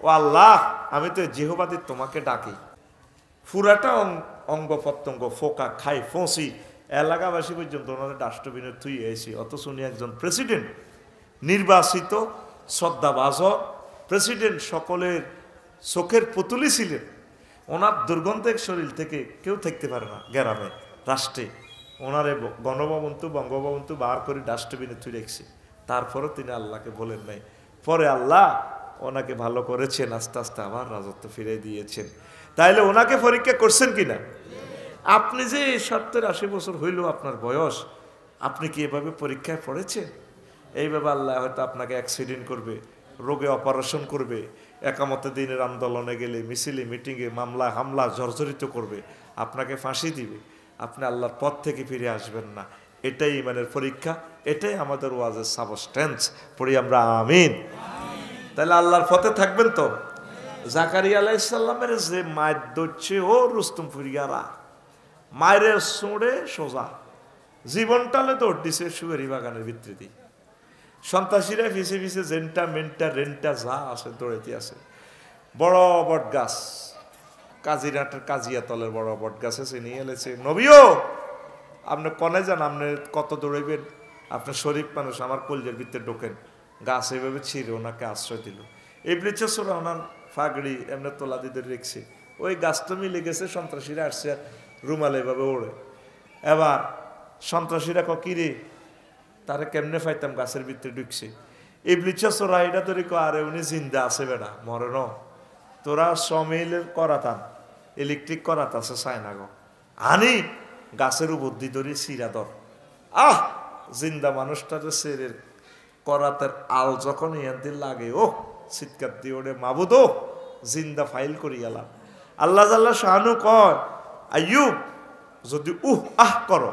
ও আল্লাহ, আমি তো জিহবাতে তোমাকে ডাকি, পুরাটা অঙ্গ প্রত্যঙ্গ ফোকা খাই ফসি, এলাকাবাসী পর্যন্ত ওনারা ডাস্টবিনে থুই এসি। অথচ উনি একজন প্রেসিডেন্ট, নির্বাচিত, শ্রদ্ধাভাজন প্রেসিডেন্ট, সকলের চোখের পুতুলি ছিলেন। ওনার দুর্গন্ধের শরীর থেকে কেউ থাকতে পারে না গ্রামে, রাষ্ট্রে। ওনারে গণভবন্তু বঙ্গভবন্তু বার করে ডাস্টবিনে তুই রেখেছে, তারপরও তিনি আল্লাহকে বলেন নাই। পরে আল্লাহ ওনাকে ভালো করেছেন, আস্তে আস্তে আবার রাজত্ব ফিরে দিয়েছেন। তাইলে ওনাকে পরীক্ষা করছেন কিনা? আপনি যে 70-80 বছর হইল আপনার বয়স, আপনি কি এভাবে পরীক্ষায় পড়েছেন? এইভাবে আল্লাহ হয়তো আপনাকে অ্যাক্সিডেন্ট করবে, রোগে অপারেশন করবে, একামতে দিনের আন্দোলনে গেলে, মিছিলে, মিটিংয়ে, মামলা হামলা জর্জরিত করবে, আপনাকে ফাঁসি দিবে, আপনি আল্লাহর পথ থেকে ফিরে আসবেন না। এটাই ইমানের পরীক্ষা, এটাই আমাদের ওয়াজের সাবস্টেন্স। পড়ি আমরা আমিন। তাহলে আল্লাহর পথে থাকবেন তো। জাকারিয়া আলাইহিস সালামের যে মায়ের দচ্ছে, ও রুস্তুম ফুরিয়ারা মায়ের সোঁড়ে সোজা জীবনটালে দৌড় দিছে সুগারি বাগানের ভিতরে। সন্ত্রাসীরা ফিসে ফিসে জেন্টা মেন্টা রেন্টা যা আছে দৌড়াইতে আছে। বড় বট গাছ, কাজিরাটের কাজিয়া তলের বড় বট গাছে সে নিয়ে এলেছে, নবীও আপনি কনে যান, আপনি কত দৌড়াইবেন, আপনার শরীফ মানুষ, আমার কলজের ভিতরে ঢোকেন। গাছ এইভাবে ছিঁড়ে ওনাকে আশ্রয় দিল। ইবলিসের সোরা ওনার ফাগড়ি এমনি তোলা দিতে রেখেছে, ওই গাছটা মিলে গেছে, সন্ত্রাসীরা আসছে আর রুমাল এভাবে ওড়ে। এবার সন্ত্রাসীরা কিরে তারে কেমনে পাইতাম গাছের ভিতরে ঢুকছে ইবলিসা চোরা এটা তোরে আরে উনি জিন্দা আছে বেড়া মরে ন তোরা সমিলের করাতাম ইলেকট্রিক করাত আছে চায় না গো আনি গাছের বুদ্ধি ধরে সিরাদর আহ জিন্দা মানুষটার সেরের করাতের আল যখন ইয়াদের লাগে ও চিৎকার দিয়ে ওরে মাবুদ জিন্দা ফাইল করি গেলাম আল্লাহ জাল্লা শাহানু কয় আইয়ুব যদি আহ করো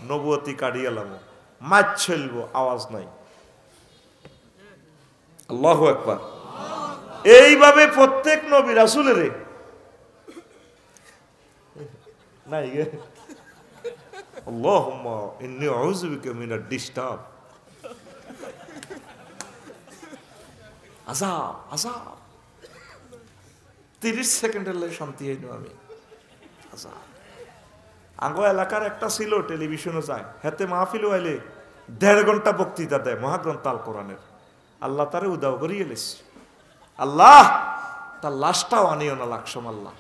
নবুয়তি কাটিয়ে এলাম মাছ ছেলবো আওয়াজ নাই আল্লাহু আকবার এইভাবে প্রত্যেক নবী রাসূলের নাই গে আল্লাহুম্মা ইন্নী আউযু বিকা মিনাদ ডিস্টার্ব আযাব আযাব 30 সেকেন্ডের লাগে শান্তি হইনো আমি আযাব আঙ্গো এলাকার একটা ছিল টেলিভিশনও যায় হাতে মাহফিল হইলে 1.5 ঘন্টা বক্তৃতা দেয় মহাগ্রন্থ আল কোরআনের আল্লাহ তারে উদাও করিয়ে এলিস আল্লাহ তার লাশটাও আনিও না লাকসম আল্লাহ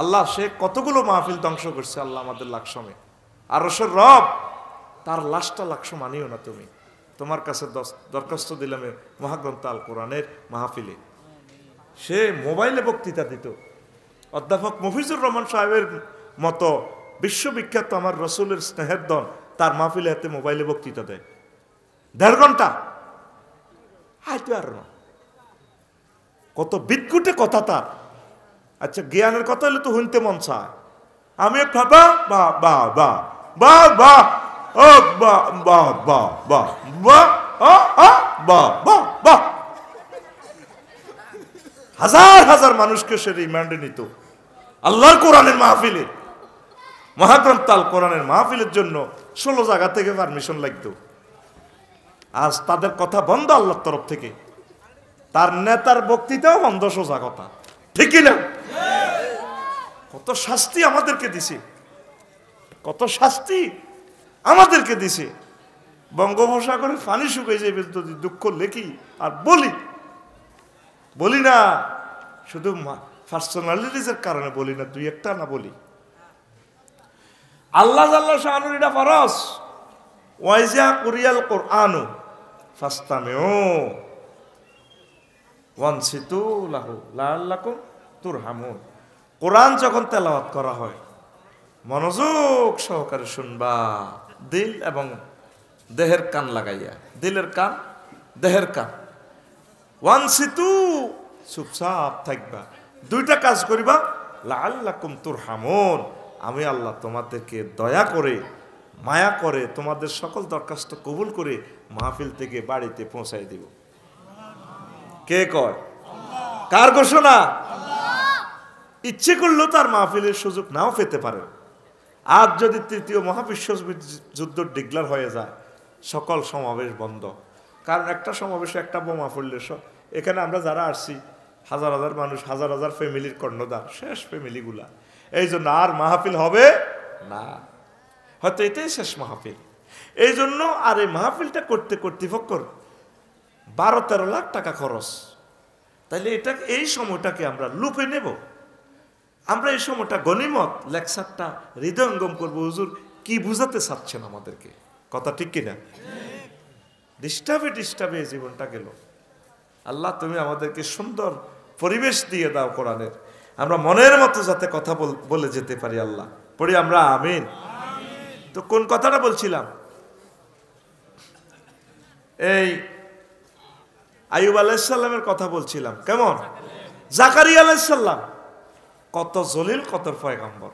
আল্লাহ সে কতগুলো মাহফিল ধ্বংস করছে আল্লাহ আমাদের লাকসমে আর রসের রব তার লাশটা লাকসম আনিও না তুমি তোমার কাছে দরখাস্ত দিলাম মহাগ্রন্থ আল কোরআনের মাহফিলে সে মোবাইলে বক্তৃতা দিত অধ্যাপক মফিজুর রহমান সাহেবের মতো বিশ্ববিখ্যাত আমার রসুলের স্নেহের দন তার মাহফিলে হাতে মোবাইলে বক্তৃতা দেয় 1.5 ঘন্টা হাইতো আর না কত বিদকুটে কথা তার আচ্ছা জ্ঞানের কথা হলে তো শুনতে মন চায় আমি বাবা বা বা বা বা বা ও বা বা বা বা বা বা বা বা হাজার হাজার মানুষকে সে রিমান্ডে নিত আল্লাহর কোরআনের মাহফিলে মহাগ্রন্থ আল কোরআনের মাহফিলের জন্য 16 জায়গা থেকে পারমিশন লাগতো আজ তাদের কথা বন্ধ আল্লাহর তরফ থেকে তার নেতার বক্তৃতাও বন্ধ সোজা কথা ঠিক না কত শাস্তি আমাদেরকে দিছে কত শাস্তি আমাদেরকে দিছে বঙ্গোপসাগরে পানি শুকিয়ে যাবে যদি দুঃখ লেখি আর বলি না শুধু পার্সোনালিটিজের কারণে বলি না দুই একটা না বলি আল্লাহ জাল্লা শাআনুর এটা ফরজ ওয়াইজা কুরিয়াল কোরআনু ফাস্তামিউ ওয়ানসিতু লাহু লাআল্লাকুম তুরহামুন কোরআন যখন তেলাওয়াত করা হয় মনোযোগ সহকারে শুনবা দিল এবং দেহের কান লাগাইয়া দিলের কান দেহের কান ওয়ানসিতু চুপচাপ থাকবা দুইটা কাজ করিবা লাআল্লাকুম তুরহামুন আমি আল্লাহ তোমাদেরকে দয়া করে মায়া করে তোমাদের সকল দরখাস্ত কবুল করে মাহফিল থেকে বাড়িতে পৌঁছাই দিব কে কয় কার ঘোষণা ইচ্ছে করলেও তার মাহফিলের সুযোগ নাও পেতে পারে আজ যদি তৃতীয় মহাবিশ্ব যুদ্ধ ডিক্লার হয়ে যায় সকল সমাবেশ বন্ধ কারণ একটা সমাবেশে একটা বোমা পড়লে সব এখানে আমরা যারা আসছি হাজার হাজার মানুষ হাজার হাজার ফ্যামিলির কর্ণধার শেষ ফ্যামিলিগুলা এই জন্য আর মাহফিল হবে না হয়তো এটাই শেষ মাহফিল এই জন্য আর এই মাহফিলটা করতে কর্তৃপক্ষর 12-13 লাখ টাকা খরচ তাইলে এটা এই সময়টাকে আমরা লুপে নেব আমরা এই সময়টা গনিমত লেকচারটা হৃদয়ঙ্গম করবো হুজুর কি বুঝাতে চাচ্ছেন আমাদেরকে কথা ঠিক কিনা ডিস্টার্বে জীবনটা গেল আল্লাহ তুমি আমাদেরকে সুন্দর পরিবেশ দিয়ে দাও কোরআনের আমরা মনের মতো যাতে কথা বলে যেতে পারি আল্লাহ পড়ি আমরা আমিন তো কোন কথাটা বলছিলাম এই আইয়ুব আলাইহিস সালামের কথা বলছিলাম কেমন জাকারিয়া আলাইহিস সালাম কত জলিল কত পয়গম্বর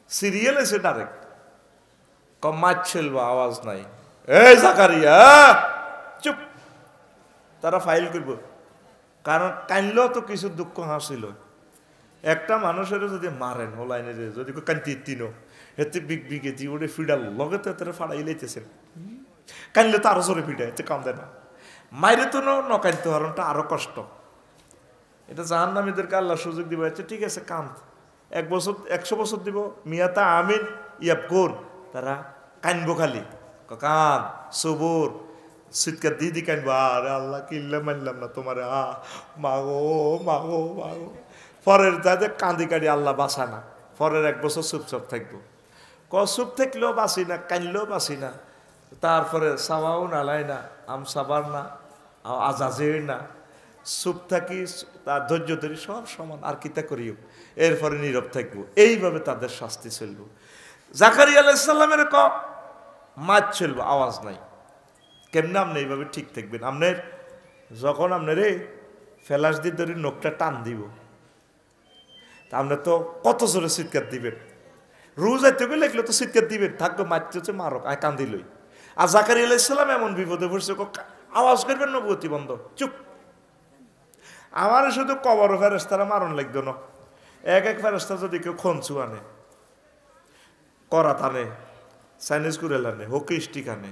সিরিয়াল এসে ডাইরেক্ট কমাচ ছিল আওয়াজ নাই এই জাকারিয়া চুপ তারা ফাইল করব কারণ কাইনলেও তো কিছু দুঃখ হাসিল একটা মানুষের যদি মারেন হোলাইনে যদি কান্তি তিনো হেতে বিগ বিগে দি ওরে ফিডাল লগে তো তারা ফাড়াই লাইতেছেন কাইনলে তো আরো জোরে ফিডায় এতে কাম দেয় না মাইরে তো নকাইতে হরণটা আরো কষ্ট এটা জাহান্নামীদেরকে আল্লাহ সুযোগ দিব আচ্ছা ঠিক আছে কান্ত 1 বছর 100 বছর দিব মিয়াতা আমিন ইয়াব কোন তারা কানবো খালি কান সবুর সিটকা দিদি কানবো আরে আল্লাহ কিল্লা মানলাম না তোমার মাগো মাগো মাগো পরের যাদের কান্দি কাঁদি আল্লাহ বাঁচা না পরের 1 বছর চুপচাপ থাকবো চুপ থাকলেও বাঁচি না কানলেও বাঁচি না তারপরে সাবাও নালাই না, আম সাবার না, আজাজের না, চুপ থাকি, তার ধৈর্য ধরি, সব সমান, আর কিতা করিও, এরপরে নীরব থাকবো। এইভাবে তাদের শাস্তি চলবো। জাকারিয়া আলাইহিস সালামের মাছ চলবো, আওয়াজ নাই। কেমনে আপনি এইভাবে ঠিক থাকবেন? আপনার যখন আপনার ফেলাস দিয়ে ধরে নখটা টান দিব, তা আপনার তো কত জোরে চিৎকার দিবেন। রোজ আইতে গেলে লিখলে তো চিৎকার দিবেন, থাকবে মারতে মারক, আয় কান্দিলই। আর জাকারিয়া আলাইহিস সালাম এমন বিপদে পড়ছে, আওয়াজ করবেন না, গতি বন্ধ, চুপ। আমার শুধু কবর ফেরেশতারা মারণ লাগতো না। এক এক ফেরেশতা যদি কেউ খনচু আনে, করাত আনে, চাইনিজ কুড়েল আনে, হকি স্টিক আনে,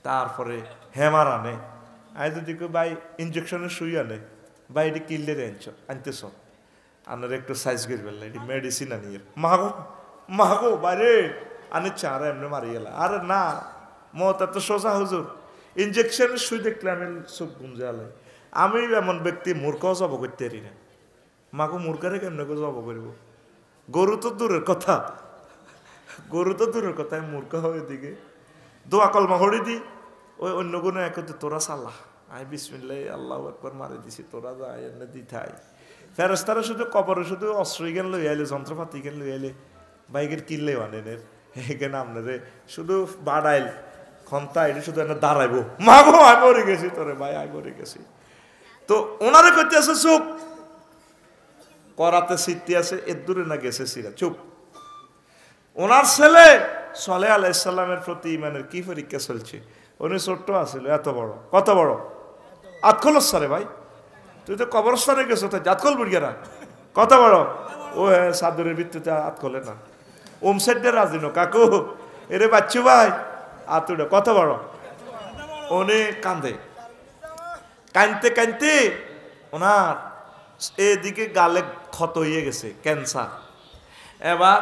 তারপরে হ্যামার আনে, আই যদি কেউ ভাই ইঞ্জেকশনের সুই আনে, ভাই এটি কিনলে আনতেছ, আনার একটু সাইজ করে ফেললে, এটি মেডিসিন আনিয়ে মাগো মাগো বাইরে আনে চারা এমনি মারি গেল। আরে না, মত এত সোজা হুজুর, ইঞ্জেকশনের সুই দেখলে আমি চোখ গুঞ্জে আলাই। আমি এমন ব্যক্তি মূর্খও জব করতে পারি না। মাগো মূর্খারে কেমন জব করব? গরু তো দূরের কথা, গরু তো দূরের কথা, আমি মূর্খ হয়ে দিকে দোয়া কলমা হরি দি, ওই অন্য কোনো একতে তোরা সাল্লাহ, আমি বিসমিল্লাহ আল্লাহু আকবার মারি দিছি, তোরা যা এনে দি থাই। ফেরেশতারা শুধু কবরে শুধু অস্ত্র জ্ঞান লই আইলে, যন্ত্রপাতি জ্ঞান লই আইলে, বাইকের কিনলে আনেনের এখানে আপনারে শুধু বাড়াইল ক্ষমতা, এটা শুধু এনে দাঁড়াইবো, মাগো আই মরে গেছি, তোরে ভাই আই মরে গেছি। তো ওনারে করতে আছে চুপ, করাতে সিটতে আছে, এর দূরে না গেছে সিরা, চুপ। ওনার ছেলে সালেহ আলাইহিস সালামের প্রতি ইমানের কি পরীক্ষা চলছে। উনি ছোট্ট আছিল, এত বড়, কত বড় আতখলস্তারে ভাই, তুই তো কবরস্থানে গেছো, তাই আতখল বুড়িয়ারা কত বড়। ও হ্যাঁ, সাদরের ভিত্তিতে আতখলে না, ওম সাইডে রাজিনো কাকু, এরে বাচ্চু ভাই আতুটা কত বড়। উনি কান্দে, কানতে কানতে ওনার এদিকে গালে ক্ষত হয়ে গেছে, ক্যান্সার। এবার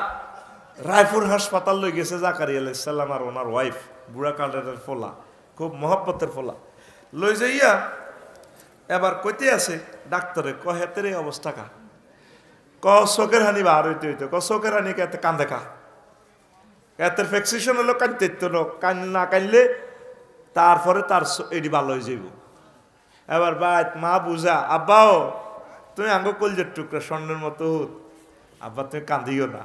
রায়পুর হাসপাতাল লই গেছে জাকারিয়া আলাইহিস সালাম আর ওনার ওয়াইফ, বুড়া কালের ফোলা, খুব মহব্বতের ফোলা, লই যাইয়া এবার কইতে আছে ডাক্তারে, হেতের এই অবস্থা কা, চোখের হানি বার হইতে হইতো, চোখের হানি কে কান্দে কা, এতের ফ্যাক্সিশন হলো কানতে হইতো, কান না কানলে তারপরে তার এটি ভালো হয়ে যাইব। এবার বাই মা বুঝা, আব্বাও তুমি আঙ্গ কলজের টুকরা স্বর্ণের মতো হুত, আব্বা তুমি কান্দিও না,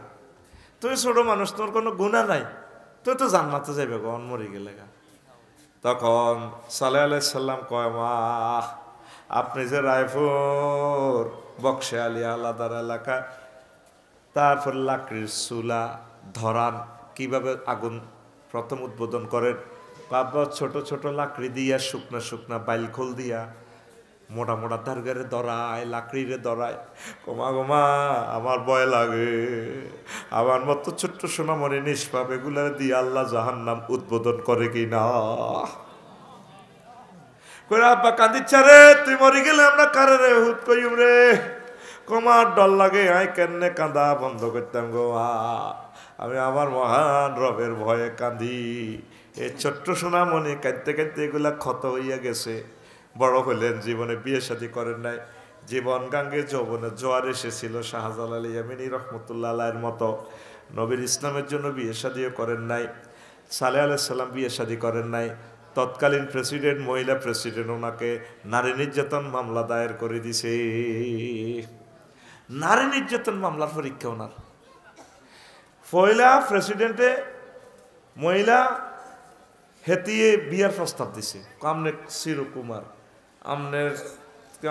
তুমি ছোট মানুষ, তোমার কোনো গুণা নাই, তুই তো জান্নাতে যাইবে গন মরে গেলে গা। তখন সালেহ আলাইহিস সালাম কয়, মা আপনি যে রায়পুর বক্সে আলিয়া আলাদার এলাকা, তারপর লাকড়ির চুলা ধরান, কিভাবে আগুন প্রথম উদ্বোধন করেন, বাবা ছোট ছোট লাকড়ি দিয়া, শুকনা শুকনা বাইলখোল দিয়া, মোটা মোটা দারগারে দরায়, লাকড়িরে দরায়। কমা গোমা আমার ভয় লাগে, আমার মতো ছোট্ট সোনামণি নিষ্পাপ এগুলার দিয়ে আল্লাহ জাহান্নাম উদ্বোধন করে কিনা। কই আব্বা কান্দিচ্ছা রে, তুই মরি গেলে আমরা কারে রে হুত কইম রে, কমার ডর লাগে, আই কেমনে কান্দা বন্ধ করতাম গো মা, আমি আমার মহান রবের ভয়ে কান্দি। এই ছোট্ট সোনামণি কাঁদতে কাঁদতে এগুলা ক্ষত হইয়া গেছে। বড় হলেন, জীবনে বিয়ে শাদী করেন নাই, জীবন গাঙ্গে যৌবনে জোয়ার এসেছিল। শাহজালাল ইয়ামিনী রহমতুল্লাহ আলাইহির মতো নবীর ইসলামের জন্য বিয়ে শাদীও করেন নাই। সালেহ আলাইহিস সালাম বিয়ে শাদী করেন নাই। তৎকালীন প্রেসিডেন্ট, মহিলা প্রেসিডেন্ট, ওনাকে নারী নির্যাতন মামলা দায়ের করে দিছে। নারী নির্যাতন মামলার পরীক্ষা ওনার। পয়লা প্রেসিডেন্টে মহিলা হেতিয়ে বিয়ার প্রস্তাব দিছে, আমনে চিরকুমার, আমনের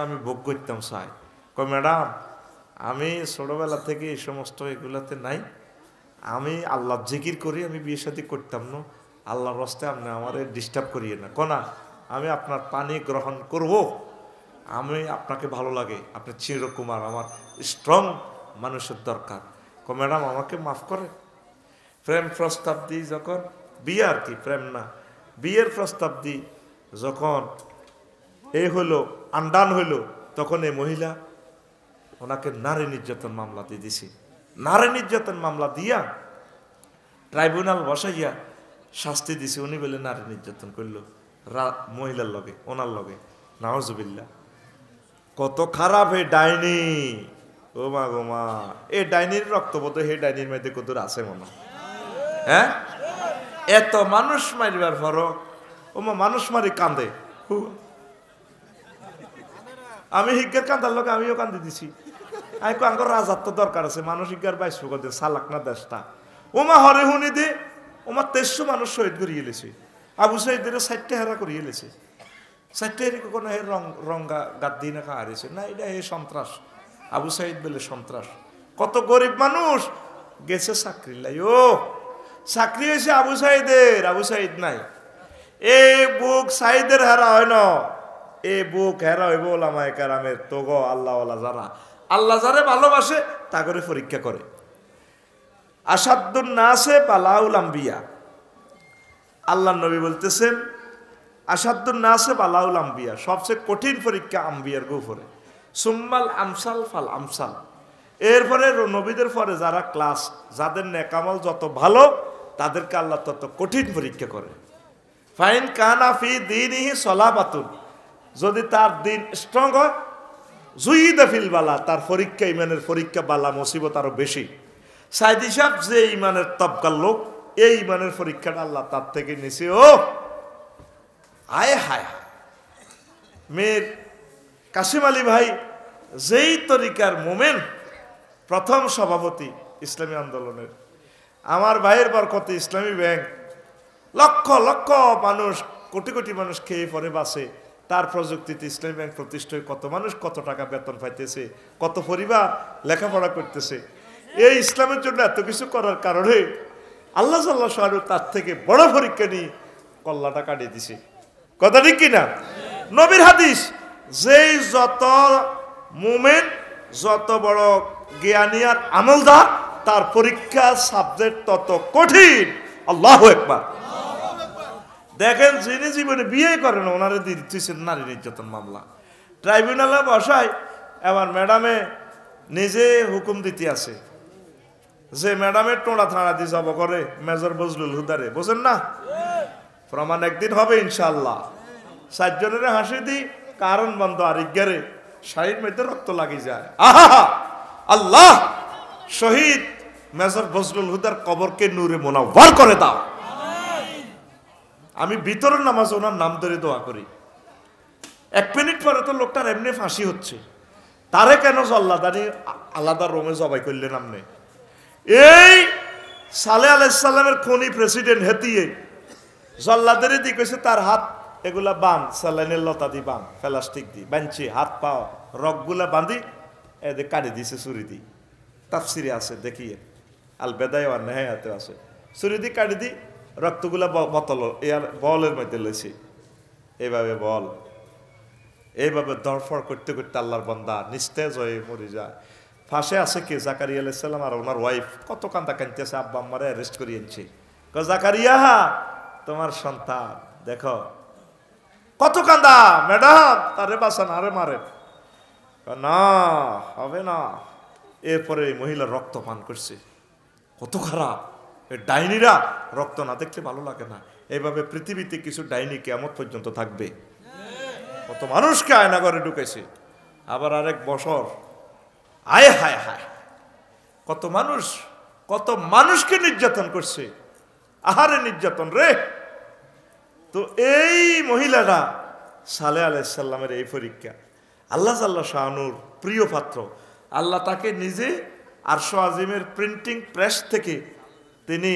আমি ভোগ করতাম চাই। কয় ম্যাডাম আমি ছোটবেলা থেকে এই সমস্ত এগুলাতে নাই, আমি আল্লাহ জিকির করি, আমি বিয়ে শাদী করতাম না, আল্লাহর রাস্তে আপনি আমারে ডিস্টার্ব করিয়ে না। কোনা আমি আপনার পানি গ্রহণ করব, আমি আপনাকে ভালো লাগে, আপনি চিরকুমার, আমার স্ট্রং মানুষের দরকার। ম্যাডাম আমাকে মাফ করে। প্রেম প্রস্তাব দিই যখন, বিয়ে আর কি, প্রেম না, বিয়ের প্রস্তাব দিই যখন এই হলো, আন্ডান হইলো, তখন এই মহিলা ওনাকে নারী নির্যাতন মামলা দিয়ে দিছি। নারী নির্যাতন মামলা দিয়া ট্রাইব্যুনাল বসাইয়া শাস্তি দিছে। উনি বলে নারী নির্যাতন করলো মহিলার লগে, ওনার লগে, নাউজুবিল্লাহ। কত খারাপ এই ডাইনি, ও মা গো মা, এই ডাইনির রক্তবোধ হে ডাইনির মধ্যে কত আছে মনে, হ্যাঁ এত মানুষ মারিবার পরও ওমা মানুষ মারি কান্দে। আমি হিজ্ঞের কান্দার লোক আমিও কান্দি দিছি। আমি আঙ্গর রাজার তো দরকার আছে, মানুষ হিজ্ঞার 22 ফুকর সালাক না দেশটা। ওমা হরে হুনি দে ওমা 2300 মানুষ শহীদ করিয়ে এলেছে। আবু সাইদের 60টা হেরা করিয়ে এলেছে। 60টা হেরি কোনো রঙ্গা গাদ্দি না হারিয়েছে না, এটা হে সন্ত্রাস। আবু সাইদ বলে সন্ত্রাস। কত গরিব মানুষ গেছে চাকরি লাই, ও চাকরি হয়েছে আবু সাইদের, আবু সাইদ নাই। এ বুক সাইদের হেরা হয় না, এ বুক হেরা হইব ওলামায়ে কেরামের। তো গো আল্লাহওয়ালা যারা আল্লাহ যারে ভালোবাসে তা করে পরীক্ষা করে। আসাদুন নাসে বালাউল আম্বিয়া, আল্লাহ নবী বলতেছেন আসাদুন নাসে বালাউল আম্বিয়া, সবচেয়ে কঠিন পরীক্ষা আম্বিয়ার উপরে। সুম্মাল আমসাল ফাল আমসাল, এরপরে নবীদের পরে যারা ক্লাস, যাদের নেকামল যত ভালো তাদেরকে আল্লাহ তত কঠিন পরীক্ষা করে। ফাইন কানা ফি দীনিহি সলাবাতুন, যদি তার দিন স্ট্রং হয়, জুইদা ফিল বালা, তার পরীক্ষা ইমানের পরীক্ষা বালা মুসিবত আরো বেশি। সাইদি সাহেব যে ইমানের তবকার লোক, এই ইমানের পরীক্ষাটা আল্লাহ তার থেকে নিছে। ও আয় হায়, মেয়ের কাশিম আলী ভাই যেই তরিকার মোমেন, প্রথম সভাপতি ইসলামী আন্দোলনের, আমার ভাইয়ের বরকতে ইসলামী ব্যাংক লক্ষ লক্ষ মানুষ, কোটি কোটি মানুষ খেয়ে পরে বাসে, তার প্রযুক্তিতে ইসলামী ব্যাংক প্রতিষ্ঠায় কত মানুষ কত টাকা বেতন পাইতেছে, কত পরিবার লেখাপড়া করতেছে। এই ইসলামের জন্য এত কিছু করার কারণে আল্লাহ সাল্লাহ শাহরু তার থেকে বড় পরীক্ষা নিয়ে কল্লাটা কাটিয়ে দিছে। কথা ঠিক কিনা? নবীর হাদিস, যেই যত মুমিন, যত বড় জ্ঞানী আর আমলদার, তার পরীক্ষা সাবজেক্ট তত কঠিন। আল্লাহু আকবার। দেখেন যিনি জীবনে বিয়ে করেন ওনারে দিচ্ছেন নারী নির্যাতন মামলা, ট্রাইব্যুনালে বসায়। এবার ম্যাডামে নিজে হুকুম দিতে আছে যে ম্যাডামের টোড়া থাড়া দিয়ে যাব করে মেজর বজলুল হুদারে, বোঝেন না? প্রমাণ একদিন হবে ইনশাআল্লাহ। 7 জনের হাসি দিই, কারণ বন্ধ আর ইজ্ঞারে শাহীর মধ্যে রক্ত লাগি যায়। আহা আল্লাহ, শহীদ মেজর বজলুল হুদার কবরকে নূরে মুনাওয়ার করে দাও। আমি ভিতরের নামাজ ওনার নাম ধরে দোয়া করি। 1 মিনিট পরে তো লোকটার এমনি ফাঁসি হচ্ছে, তারে কেন জল্লাদানি আলাদা রোমে জবাই করলেন আপনি? এই সালেহ আলাইহিস সালামের খনি প্রেসিডেন্ট হেতিয়ে জল্লাদের দিকে তার হাত এগুলা বান, স্যালাইনের লতা দি বান, প্লাস্টিক দি বানছি, হাত পা রগগুলা বাঁধি এদের কাটি দিছে ছুরি দি। তাফসিরে আছে দেখিয়ে, আল বেদায় আর নেহায়াতে আছে, ছুরি দি কাটি দি রক্তগুলা বোতল এর বলের মধ্যে লইছি। এইভাবে বল, এইভাবে দরফর করতে করতে আল্লাহর বান্দা নিস্তেজ হয়ে মরে যায়। ফাঁসে আছে কে? জাকারিয়া আলাইহিস সালাম আর ওনার ওয়াইফ। কত কান্দা কাঁদতেছে, আব্বা আম্মারে অ্যারেস্ট করিয়ে আনছে। জাকারিয়া তোমার সন্তান দেখো কত কান্দা, ম্যাডাম তারে বাঁচান, আরে মারে না, হবে না। এরপরে মহিলা রক্ত পান করছে, কত খারাপ। ডাইনিরা রক্ত না দেখলে ভালো লাগে না। এইভাবে পৃথিবীতে কিছু ডাইনি কিয়ামত পর্যন্ত থাকবে। কত মানুষকে আয়না ঘরে ঢুকেছে। আবার আরেক বছর আয় হায় হায়, কত মানুষ, কত মানুষকে নির্যাতন করছে। আহারে নির্যাতন রে। তো এই মহিলারা সালেহ আলাইহিস সালামের এই পরীক্ষা, আল্লাহ জাল্লা শানুর প্রিয় পাত্র, আল্লাহ তাকে নিজে আরশ আজিমের প্রিন্টিং প্রেস থেকে তিনি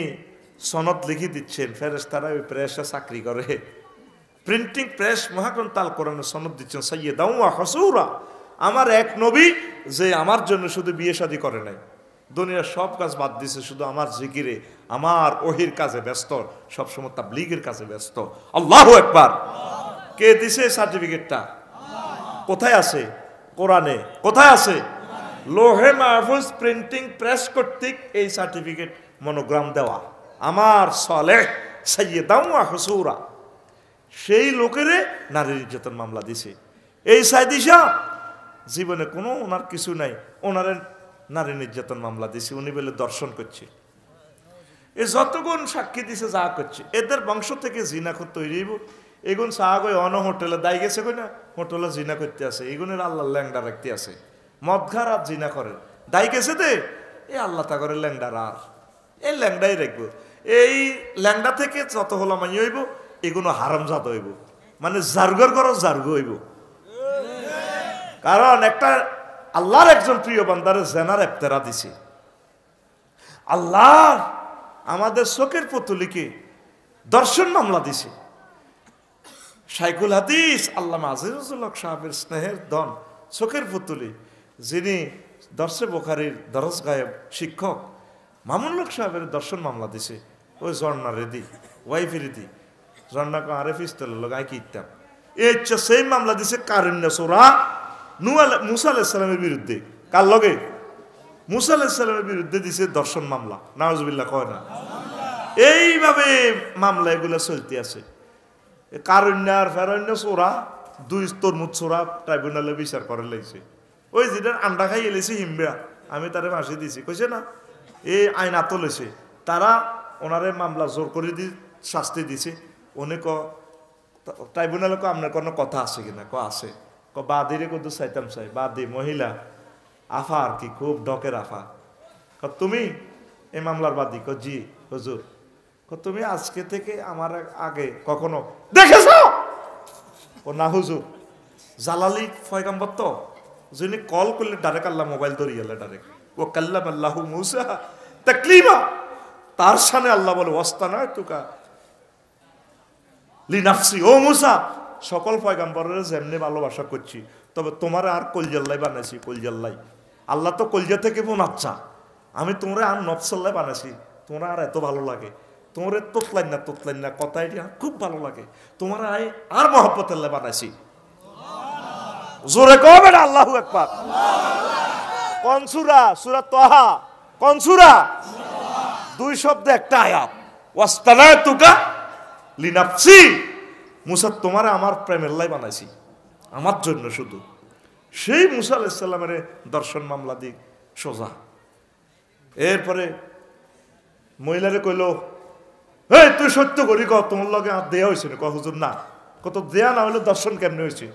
সনদ লিখে দিচ্ছেন। ফেরেশতারা ওই প্রেসে চাকরি করে, প্রিন্টিং প্রেস মহাগ্রন্থ আল কোরআনে সনদ দিচ্ছেন সাইয়্যিদাও ওয়া হাসুরা। আমার এক নবী যে আমার জন্য শুধু বিয়ে শাদী করে নাই, দুনিয়ার সব কাজ বাদ দিছে, শুধু আমার জিকিরে, আমার ওহির কাজে ব্যস্ত, সবসময় তাবলীগের কাজে ব্যস্ত। আল্লাহু আকবার। কে দিছে সার্টিফিকেটটা? কোথায় আছে? কোরআনে। কোথায় আছে? লোহে মাহফুজ প্রিন্টিং প্রেস কর্তৃক এই সার্টিফিকেট মনোগ্রাম দেওয়া। আমার সালেহ সাইয়্যিদাও ওয়া হাসুরা, সেই লোকেরে নারী নির্যাতন মামলা দিছে। এই সাইদি শাহ জীবনে কোনো ওনার কিছু নাই, ওনারে নারী নির্যাতন মামলা দিছে। উনি বলে দর্শন করছে। এ যতগুণ সাক্ষী দিছে যা করছে, এদের বংশ থেকে জিনাখোর তৈরি হইব। এগুন চা গই অন হোটেলে দায় গেছে কই না, হোটেলে জিনা করতে আছে, এগুনের আল্লাহ ল্যাংডা রাখতে আছে। মদঘা রাত জিনা করে দায় গেছে দে, এ আল্লাহ তা করে ল্যাংডার আর এই ল্যাংডাই রাখবো। এই ল্যাংডা থেকে যত হলো মাই হইব এগুলো হারামজাদ হইব, মানে জার্গর করো জার্গ হইব। কারণ একটা আল্লাহর একজন প্রিয় বান্দারে জেনার ইফতারা দিছে। আল্লাহ আমাদের চোখের পুতুলিকে দর্শন মামলা দিছে। শাইখুল হাদিস আল্লামা আজিজুল হক সাহেবের স্নেহের ধন চোখের পুতুলি, যিনি দর্শে বোখারির দরস গায়েব শিক্ষক, মামুনুল হক সাহেবের দর্শন মামলা দিছে। ওই ঝর্ণা রেদি ওয়াইফ রেদি ঝর্ণাকে আরে ফিস্তেল লাগাই কি ইত্যাম এই সেই মামলা দিছে কারণ্য সোরা মুসা আলাইহিসসালামের বিরুদ্ধে। কার লগে? মুসা আলাইহিসসালামের বিরুদ্ধে দিছে দর্শন মামলা। নাউজুবিল্লাহ কয় না? এইভাবে মামলা এগুলো চলতে আছে। কারণ্যার ফেরণ্য সোরা দুই তরমুজ সোরা ট্রাইব্যুনালে বিচার করে লাগছে। ওই যেটার আন্ডা খাই এলেছে হিমবেড়া, আমি তারে ফাঁসি দিছি কইছে না, এই আইন আতলেছে তারা ওনারে মামলা জোর করে শাস্তি দিছে। উনি ট্রাইব্যুনালে আপনার কোনো কথা আছে কিনা? আছে। বাদিরে কত চাইতাম চাই বাদি মহিলা আফা আর কি খুব ডকের আফা। তুমি এই মামলার বাদী? জি হুজুর। তুমি আজকে থেকে আমার আগে কখনো দেখেছ? না হুজুর। জালালি পয়গম্বর তো, যিনি কল করলে ডাইরেক্ট আল্লাহ মোবাইল ধরে গেলে ডাইরেক্ট ও কাল্লাম আল্লাহু মুসা তাকলিমা, তার সামনে আল্লাহ বলে ওয়াস্তানা তুকা লিনাফসি, ও মুসা সকল পয়গম্বরের যেমনি ভালোবাসা করছি, তবে তোমার আর কলজাল্লাই বানাইছি। কলজাল্লাই আল্লাহ তো কলজা থেকে বোনাচ্ছা, আমি তোমরা আর নফসাল্লাই বানাইছি। তোমরা আর এত ভালো লাগে, তোমরা তোতলাইন না কথা এটি খুব ভালো লাগে, তোমার আর মহব্বত আল্লাহ বানাইছি। জোরে কবে না আল্লাহু আকবার। কোন সূরা? সূরা তাহা। কোন সূরা? দুই শব্দে একটা আয়াত। ওয়াস্তানাতুকা লিনাফসি, মুসা তোমার আমার প্রেমের লাই বানাইছি, আমার জন্য শুধু। সেই মুসা আলাইহিস সালামের দর্শন মামলা দিক সোজা। এরপরে মহিলারে কইল, এই তুই সত্য করি ক, তোমার লগে আর দেয়া হয়েছে না? হুজুর না। কত দেয়া না হলে দর্শন কেমনে হয়েছে?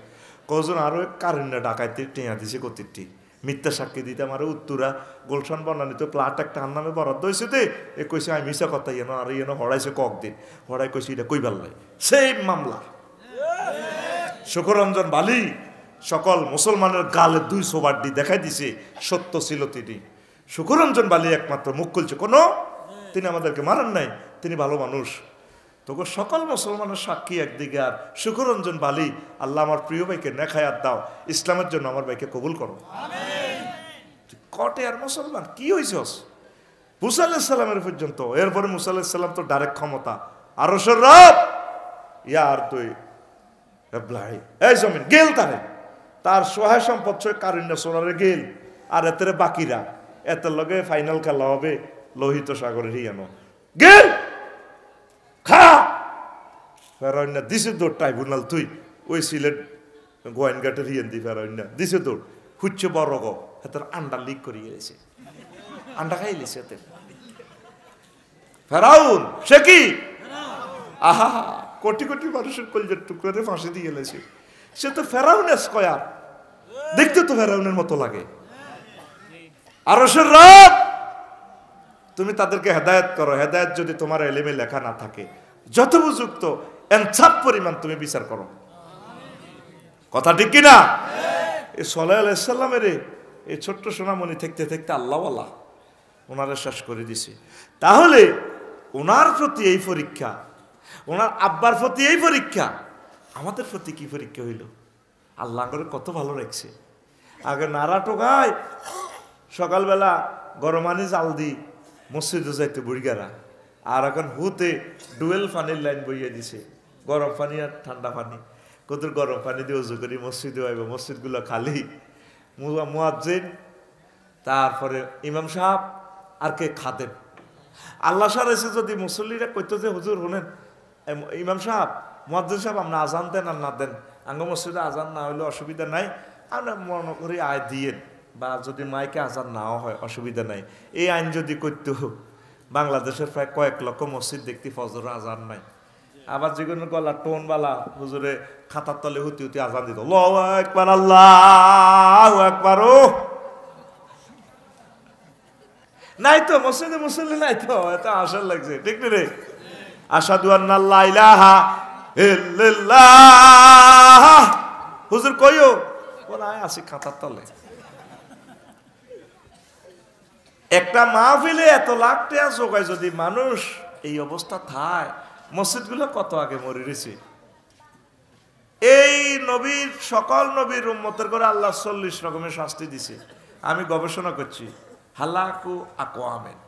হুজুর আরো কারণ্য ডাকাইতে টেঁয়া দিছে কতিটি, মিথ্যা সাক্ষী দিতে আমার উত্তরা গোলশান বনানিতে প্লাট একটা আন নামে বরাদ্দ হয়েছে। তে এ কইছে আমি মিশা কথা ইয়েন আর ইয়েন হড়াইছে কয়েকদিন, হড়াই কইছে এটা কই ভাল সেই মামলা। শুকরঞ্জন বালি সকল মুসলমানের গালে দুই সোবাড্ডি দেখাই দিছে, সত্য ছিল তিনি। শুকরঞ্জন বালি একমাত্র মুখ খুলছে, কোনো তিনি আমাদেরকে মারেন নাই, তিনি ভালো মানুষ। তোকে সকল মুসলমানের সাক্ষী একদিকে, আর শুকরঞ্জন বালি আল্লাহ আমার প্রিয় ভাইকে নেখায়াত দাও, ইসলামের জন্য আমার ভাইকে কবুল করো। কটে আর মুসলমান কি হয়েছস? মুসা আলাইহিস সালামের পর্যন্ত। এরপরে মুসা আলাইহিস সালাম তো ডাইরেক্ট ক্ষমতা, আরশের রব ইয়ার তুই এই জমিন গেল তারে, তার সহায় সম্পদ কারণ্য সোনারে গেল, আর এতে বাকিরা এতে লগে ফাইনাল খেলা হবে লোহিত সাগরের হিয়ানো গেল খা ফেরাইনা দিছে দৌড় ট্রাইব্যুনাল তুই ওই সিলেট গোয়েনঘাটের হিয়ান দি ফেরাইনা দিছে দৌড় হুচ্ছে বড় গো হাতের আন্ডা লিক করে গেছে, আন্ডা খাই লেছে হাতে ফেরাউন। সে কি আহা কোটি কোটি মানুষের কলজের টুকরে ফাঁসি দিয়ে গেলেছে। সে তো ফেরাউনের স্কয়ার, দেখতে তো ফেরাউনের মতো লাগে। আরশের রব তুমি তাদেরকে হেদায়েত করো, হেদায়েত যদি তোমার এলেমে লেখা না থাকে যত উপযুক্ত ইনসাফ পরিমাণ তুমি বিচার করো। কথা ঠিক কিনা? এই সাল্লাল্লাহু আলাইহি সাল্লামের এই ছোট্ট সোনামণি থাকতে থাকতে আল্লাহওয়ালা ওনারা শেষ করে দিছে। তাহলে ওনার প্রতি এই পরীক্ষা, ওনার আব্বার প্রতি এই পরীক্ষা, আমাদের প্রতি কি পরীক্ষা হইল? আল্লাহ করে কত ভালো রাখছে। আগে নাড়া টোকায় সকালবেলা গরম পানি জাল দি মসজিদে যাইতে বুড়িগারা, আর এখন হুতে ডুয়েল পানির লাইন বইয়ে দিছে, গরম পানি আর ঠান্ডা পানি। কত গরম পানি দিয়ে উজু করি মসজিদে আইব, মসজিদগুলো খালি, মুয়াজ্জিন তারপরে ইমাম সাহেব আর কে খাদেম। আল্লাহ সার এসে যদি মুসল্লিরা কইতো যে হুজুর শুনেন ইমাম সাহেব মুয়াজ্জিন সাহেব আপনি আজান দেন আর না দেন, আঙ্গ মসজিদে আজান না হইলে অসুবিধা নাই, আমরা মনে করি আয় দিয়েন, বা যদি মাইকে আজান নাও হয় অসুবিধা নাই। এই আইন যদি করতে বাংলাদেশের প্রায় কয়েক লক্ষ মসজিদ দেখতে ফজর আজান নাই, আবার যেগুলো গলা টোনবালা হুজুরে খাতার তলে হুতি হুতি আজান দিত আল্লাহু আকবার আল্লাহু আকবার। ও নাই তো মসজিদে মুসল্লি নাই তো, এত আশা লাগছে, ঠিক না রে? আশহাদু আন্না লা ইলাহা ইল্লাল্লাহ, হুজুর কইও, বলা আসি খাতার তলে। একটা মাহফিলে এত লাখ টাকা জোগায় যদি মানুষ এই অবস্থা থায়, মসজিদগুলো কত আগে মরে রয়েছে। এই নবীর, সকল নবীর উম্মতের করে আল্লাহ 40 রকমের শাস্তি দিছে। আমি গবেষণা করছি, হালাকু আকওয়ামেন,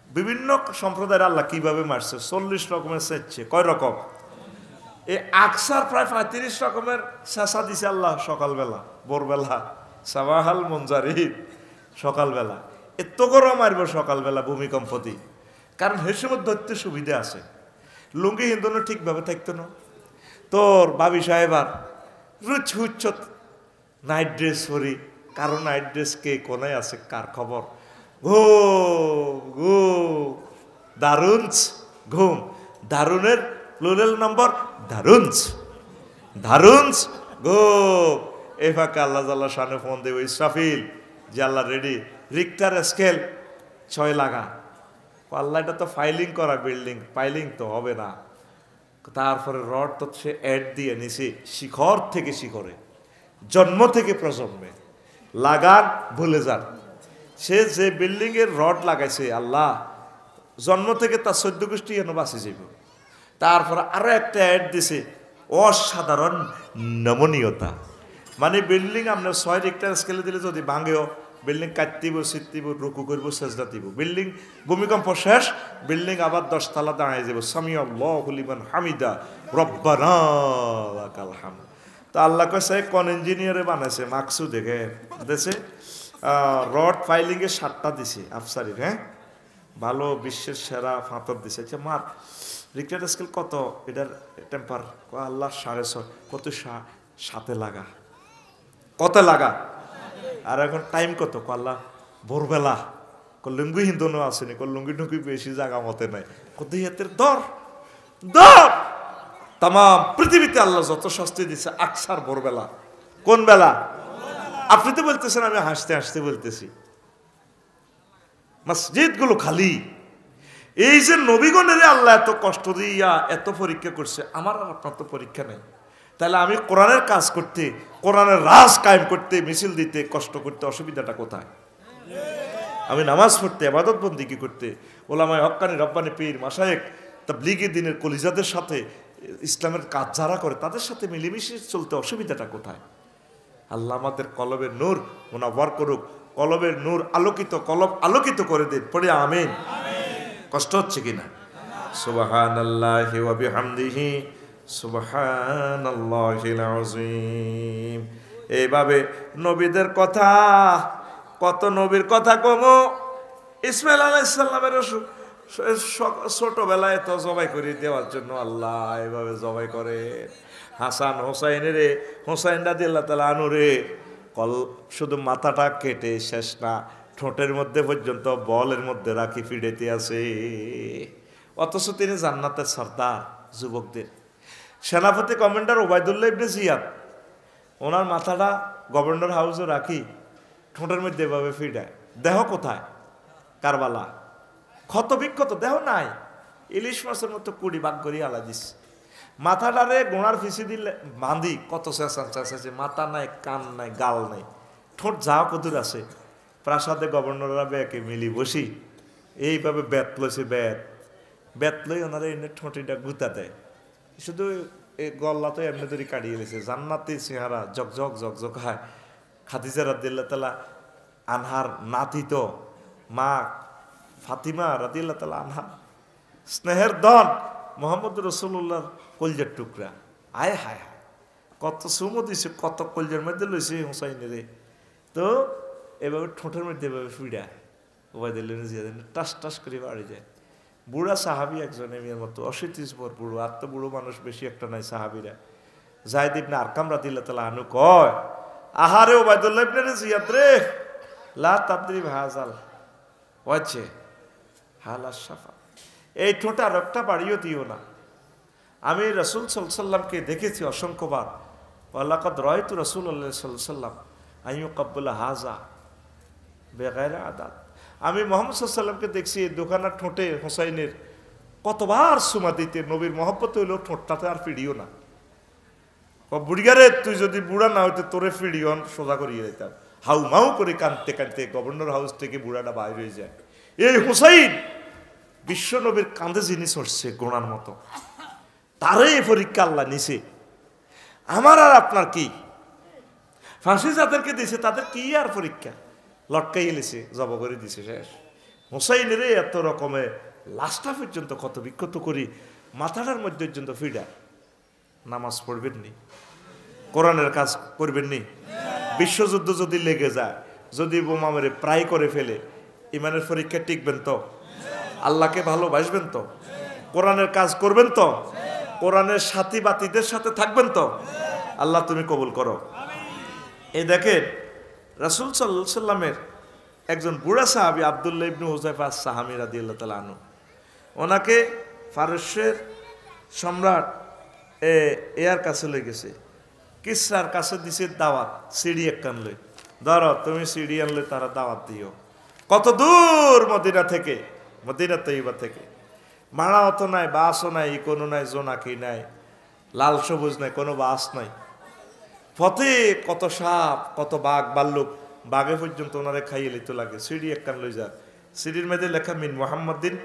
বিভিন্ন সম্প্রদায়ের আল্লাহ কিভাবে মারছে, 40 রকমের চেচ্ছে। কয় রকম? এই আকসার প্রায় 35 রকমের চেঁচা দিছে আল্লাহ সকালবেলা, ভোরবেলা, সাবাহাল মুনজারির, সকালবেলা। এত করে মারব সকালবেলা ভূমিকম্প দি, কারণ সে সময় ধরতে সুবিধা আছে। লুঙ্গি হিন্দুনো ঠিকভাবে থাকতো না। তোর বাবি সাহেবার রুচ হুচ্ছ নাইট ড্রেস পরি, কারো নাইট ড্রেস কে কোনায় আছে, কার খবর? ঘুম, দারুনস, ঘুম। দারুনের প্লুরাল নম্বর দারুনস, দারুনস, ঘুম। এই ফাঁকে আল্লাহ জাল্লা শানে ফোন দেব ইসরাফিল, যে আল্লাহ রেডি, রিক্টার স্কেল 6 লাগা। আল্লাহ এটা তো ফাইলিং করা বিল্ডিং, পাইলিং তো হবে না। তারপরে রড তো সে অ্যাড দিয়ে নিছে শিখর থেকে শিখরে, জন্ম থেকে প্রজন্মে, লাগান ভুলে যান। সে যে বিল্ডিং এর রড লাগাইছে আল্লাহ, জন্ম থেকে তার 14 গোষ্ঠী এনে বাঁচে যাব। তারপরে আরো একটা অ্যাড দিছে, অসাধারণ নমনীয়তা। মানে বিল্ডিং আপনার 6 রিক্টার স্কেলে দিলে যদি ভাঙেও, বিল্ডিং কাটতিব, ছিটতিব, রুকু করব, সেজদা দিব। বিল্ডিং ভূমিকম্প শেষ, বিল্ডিং আবার 10 তলা দাঁড়ায় যাব। সামিআল্লাহু লিমান হামিদা রব্বানা লাকাল হামদ। তো আল্লাহ কইছে কোন ইঞ্জিনিয়ারে বানাইছে, মাকসু দেখে দেশে রড ফাইলিং এ 7টা দিছে আফসারির। হ্যাঁ, ভালো, বিশ্বের সেরা ফাতর দিছে। আচ্ছা মার রিক্টার স্কেল কত এটার টেম্পার? আল্লাহ 6.5। কত? 7 লাগা। কত লাগা? আর এখন টাইম কত? আল্লাহ ভোরবেলা। লুঙ্গি হিন্দুনও আসেনি, লুঙ্গি ঢুঙ্গি বেশি জায়গা মতে নাই। কত হাতের দর দর। তাম পৃথিবীতে আল্লাহ যত শাস্তি দিচ্ছে আকসার ভোরবেলা। কোন বেলা? আপনি তো বলতেছেন, আমি হাসতে হাসতে বলতেছি। মসজিদ গুলো খালি। এই যে নবীগণের আল্লাহ এত কষ্ট দিয়া এত পরীক্ষা করছে, আমার আর আপনার তো পরীক্ষা নেই। তাহলে আমি কোরআনের কাজ করতে, কোরআনের রাজ কায়েম করতে, মিছিল দিতে, কষ্ট করতে অসুবিধাটা কোথায়? আমি নামাজ পড়তে, ইবাদত বন্দেগী করতে, ওলামায়ে হক্কানি রব্বানি পীর মাশায়েখ তাবলীগী দ্বীনের কলিজাদের সাথে, ইসলামের কাজ যারা করে তাদের সাথে মিলেমিশে চলতে অসুবিধাটা কোথায়? আল্লাহ আমাদের কলবের নূর মুনাওয়ার করুক, কলবের নূর আলোকিত, কলব আলোকিত করে দিন। পড়ে আমিন। কষ্ট হচ্ছে কিনা? সুবহানাল্লাহি ওয়া বিহামদিহি সুবহানাল্লাহিল আযীম। এইভাবে নবীদের কথা, কত নবীর কথা কমো। ইসমাইল আলাইহিস সালামের ছোটবেলায় তো জবাই করে দেওয়ার জন্য আল্লাহ এভাবে জবাই করে। হাসান হোসাইনের, হোসাইন রাদিয়াল্লাহু তাআলা আনহু রে শুধু মাথাটা কেটে শেষ না, ঠোঁটের মধ্যে পর্যন্ত বলের মধ্যে রাখি ফিডেতে আছে। অথচ তিনি জান্নাতের সর্দার যুবকদের। সেনাপতি কমান্ডার ওবায়দুল্লাহ ইবনে জিয়াদ, ওনার মাথাটা গভর্নর হাউসে রাখি ঠোঁটের মধ্যে এভাবে ফিডায়। দেহ কোথায়? কারবালা। ক্ষত বিক্ষত দেহ নাই, ইলিশ মাছের মতো 20 ভাগ করিয়ে আলা দিস। মাথাটারে গোড়ার ফিসি দিলে বাঁধি, কত চেঁচান চেঁচাছে, মাথা নাই, কান নাই, গাল নাই, ঠোঁট যা কদূর আছে। প্রাসাদে গভর্নররা ব্যাকে মিলি বসি এইভাবে বেত লইছে, বেত লই ওনারা এনে ঠোঁটিটা গুতা দেয়। শুধু এই গল্লা তো এমনি ধরে কাটিয়ে গেছে। জান্নাতি চেহারা ঝকঝক ঝকঝক হয়। খাদিজা রাদিয়াল্লাহু তাআলা আনহার নাতি তো মা ফাতিমা রাদিয়াল্লাহু তাআলা আনহা, স্নেহের ধন মুহাম্মদ রাসূলুল্লাহর কলজার টুকরা। আয় হায় হায়, কত সুমো দিছে, কত কলজার মধ্যে লইছে হুসাইনের। তো এভাবে ঠোঁটের মধ্যে এভাবে ফিডা ওবায়দুল্লাহ জিয়াদ টাস টাস করে বাড়ি যায়। বুড়া সাহাবি একজন এর মতো 80 বছর বুড়ো, আর তো বুড়ো মানুষ বেশি একটা নাই সাহাবিরা। যায়েদ ইবনে আরকাম রাদিয়াল্লাহু তাআলা আনহু কয়, আহারে ওবায়দুল্লাহ ইবনে জিয়াদ রে, লা তাদরি ভাজাল ওয়াজে হালা শাফা, এই ঠোঁটা রক্তটা বাড়িও দিও না। আমি রাসূল সাল্লাল্লাহু আলাইহি সাল্লামকে দেখেছি অসংখ্যবার। ওয়ালাকাদ রাআইতু রাসূলুল্লাহ সাল্লাল্লাহু আলাইহি সাল্লাম আইয়ুকাব্বিলা হাযা বেগায়রা আদাত। আমি মোহাম্মদ সাল্লামকে দেখছি দোকানের ঠোঁটে হোসাইনের কতবার সুমা দিতে, নবীর মহব্বত হইলো ঠোঁটটাতে আর ফিরিও না। বুড়িগারে তুই যদি বুড়া না হইতে তোরে ফিরিয়ন সোজা করিয়ে দিতাম। হাউ মাউ করে কাঁদতে কাঁদতে গভর্নর হাউস থেকে বুড়াটা বাইর হয়ে যায়। এই হুসাইন বিশ্ব নবীর কাঁধে যিনি চড়ছে গোড়ার মতো, তারই এই পরীক্ষা আল্লাহ নিছে। আমার আর আপনার কি? ফাঁসি যাদেরকে দিছে তাদের কি আর পরীক্ষা? লটকাই এলেছে, জব করে দিছে, শেষ। হুসাইনের এত রকমে লাশটা পর্যন্ত ক্ষত বিক্ষত করি, মাথাটার মধ্যে পর্যন্ত ফিডা। নামাজ পড়বেন নি, কোরআনের কাজ করবেন নি, বিশ্বযুদ্ধ যদি লেগে যায়, যদি বোমা মেরে প্রায় করে ফেলে, ইমানের পরীক্ষা টিকবেন তো? আল্লাহকে ভালোবাসবেন তো? কোরআনের কাজ করবেন তো? কোরআনের সাথী বাতিদের সাথে থাকবেন তো? আল্লাহ তুমি কবুল করো। এই দেখেন রাসূল সাল্লাল্লাহু আলাইহি সাল্লামের একজন বুড়া সাহাবী আব্দুল্লাহ ইবনে হুযায়ফা আস-সাহামী রাদিয়াল্লাহু তাআলা আনহু, ওনাকে ফারসের সম্রাট এর কাছে লয়ে গেছে, কিসরার কাছে দিছে দাওয়াত, সিঁড়ি একখান লই, ধরো তুমি সিঁড়ি আনলে তারা দাওয়াত দিও। কত দূর মদিনা থেকে, মদিনা তৈবা থেকে, ভাড়া অত নাই, বাসও নাই, কোনো নাই, জোনাকি নাই, লাল সবুজ নাই, কোনো বাস নাই। পথে কত সাপ, কত বাঘ ভাল্লুক, বাঘে পর্যন্ত ওনারে খাইয়ে লিতে লাগে। সিঁড়ি একখান লই যা, সিঁড়ির মধ্যে লেখা মিন মুহাম্মাদিন